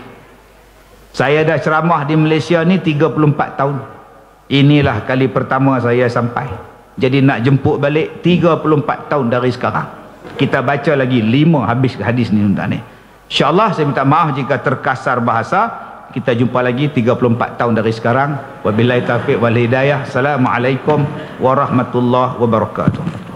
Saya dah ceramah di Malaysia ni 34 tahun. Inilah kali pertama saya sampai. Jadi nak jemput balik 34 tahun dari sekarang. Kita baca lagi 5 habis hadis ni tuan ni. InsyaAllah saya minta maaf jika terkasar bahasa. Kita jumpa lagi 34 tahun dari sekarang. Wabillahi taufiq wal hidayah. Assalamualaikum warahmatullahi wabarakatuh.